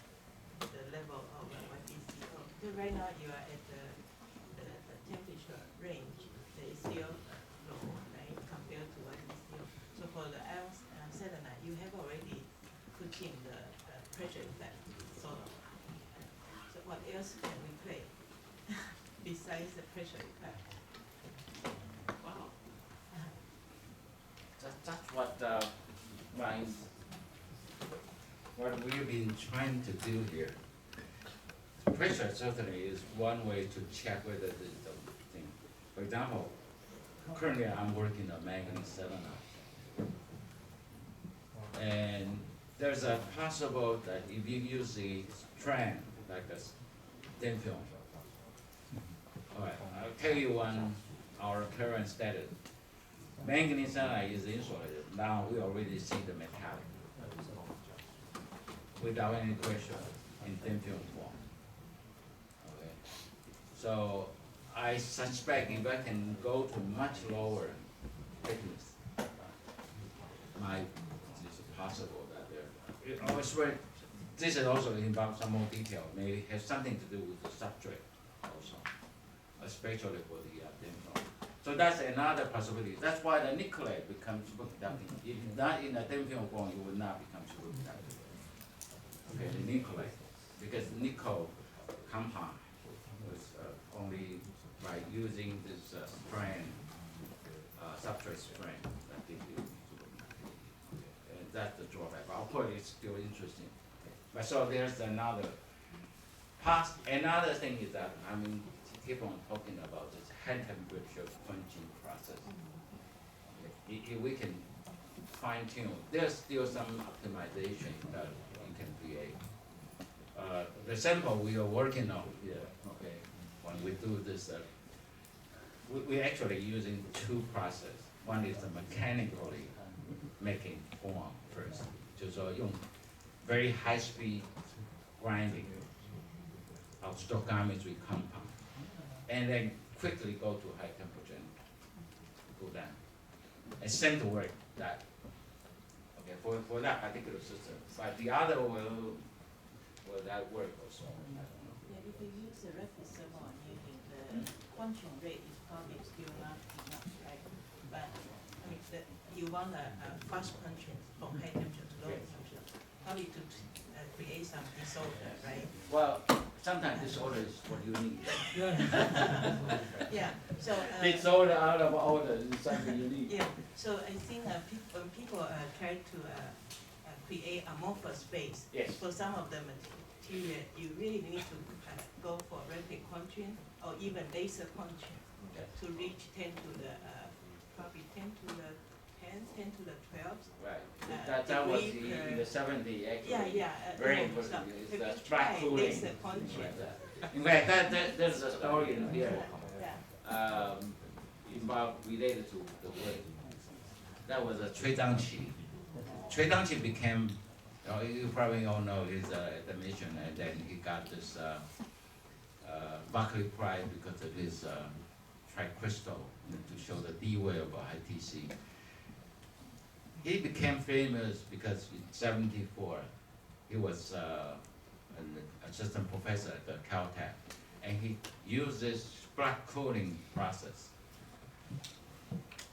the level of YBCO. Because right now you are at the temperature range that is still low, right, compared to YBCO. So for the selenide, you have already put in the pressure effect, sort of. So what else can we play besides the pressure effect? Wow. That's what what we've been trying to do here. Pressure certainly is one way to check whether this is the thing. For example, currently I'm working on manganese selenide. And there's a possible that if you use the strand like a thin film. All right, I'll tell you our current status. Manganese selenide is insulated. Now we already see the metallic without any pressure in thin film form. Okay. So I suspect if I can go to much lower thickness, it's possible that this is also involves some more detail. Maybe has something to do with the substrate also, especially for the thin film. So that's another possibility. That's why the nickelate becomes superconducting. If not in a thin film form, it will not become superconducting. Okay, the nickelate, because nickel compound was only by using this strand, substrate strand that gives you superconducting. Okay, and that's the drawback. But of course, it's still interesting. But so there's another thing is that keep on talking about this high temperature quenching process. Okay. If we can fine tune, there's still some optimization that you can create. The sample we are working on here, okay, when we do this, we're actually using two processes. One is the mechanically making form first, 就是说用 very high speed grinding of stoichiometry compound, and then quickly go to high temperature and go down. And same to work that. Okay, for that particular system. But the other will that work also? I don't know. Yeah, if you use the reference thermal using the quantum rate is probably still not enough, right? But you want a fast quenching from high temperature to low temperature, probably to create some disorder, right? Well, sometimes disorder is what you need. Yeah. So Disorder out of order is something you need. yeah. So I think when people try to create amorphous space, Yes. for some of the material, you really need to go for rapid quenching or even laser quenching Okay. to reach 10 to the probably 10 to the 10 to the 12. Right. That was degree in the 70s actually. Yeah. Very no, important. so It's if the you spark try, cooling. there's a things function. like that. In fact, there's a story in here Yeah. about related to the word. That was a Cui Zhangqi. Cui Zhangqi became, you probably all know, he's at the mission, and then he got this Berkeley Prize because of his tricrystal, to show the D wave of ITC. He became famous because in '74, he was an assistant professor at Caltech, and he used this spark cooling process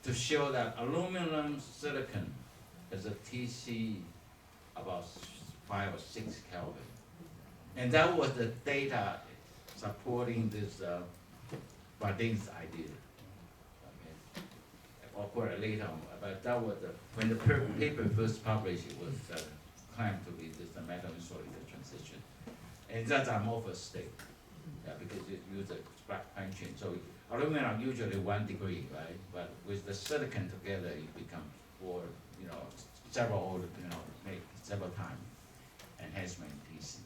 to show that aluminum silicon has a TC about 5 or 6 Kelvin. And that was the data supporting this Bardeen's idea. Okay. Of course, later on, but that was when the paper first published, it was claimed to be this metal insulator transition. And that's amorphous state, because you use a spark punching. So aluminum usually 1 degree, right? But with the silicon together, it becomes several, make several times enhancement TC.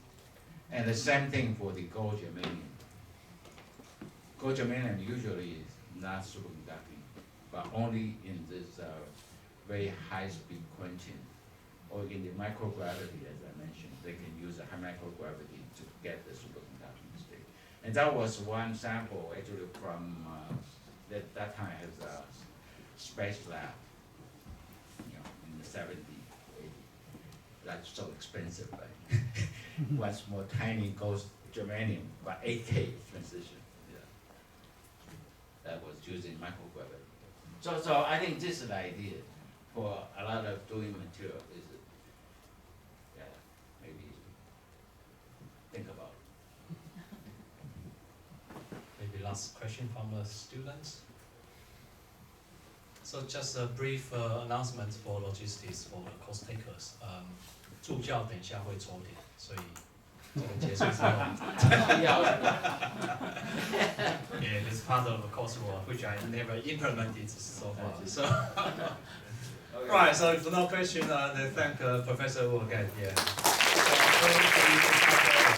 And the same thing for the gold germanium. Gold germanium usually is not superconducting, but only in this very high speed quenching, or in the microgravity, as I mentioned, they can use a high microgravity to get the superconducting state. And that was one sample actually from that time has a space lab, in the 70s, 80s. That's so expensive, right? One small tiny gold germanium, but 8K transition. That was using microgravity. So I think this is the idea for a lot of doing material is, maybe think about it. Maybe last question from the students. So just a brief announcement for logistics for the course takers. 助教等一下会抽点，所以这个结束之后，yeah, it's part of the coursework which I never implemented so far. So, right. So if no question, then thank Professor Wu again. Yeah.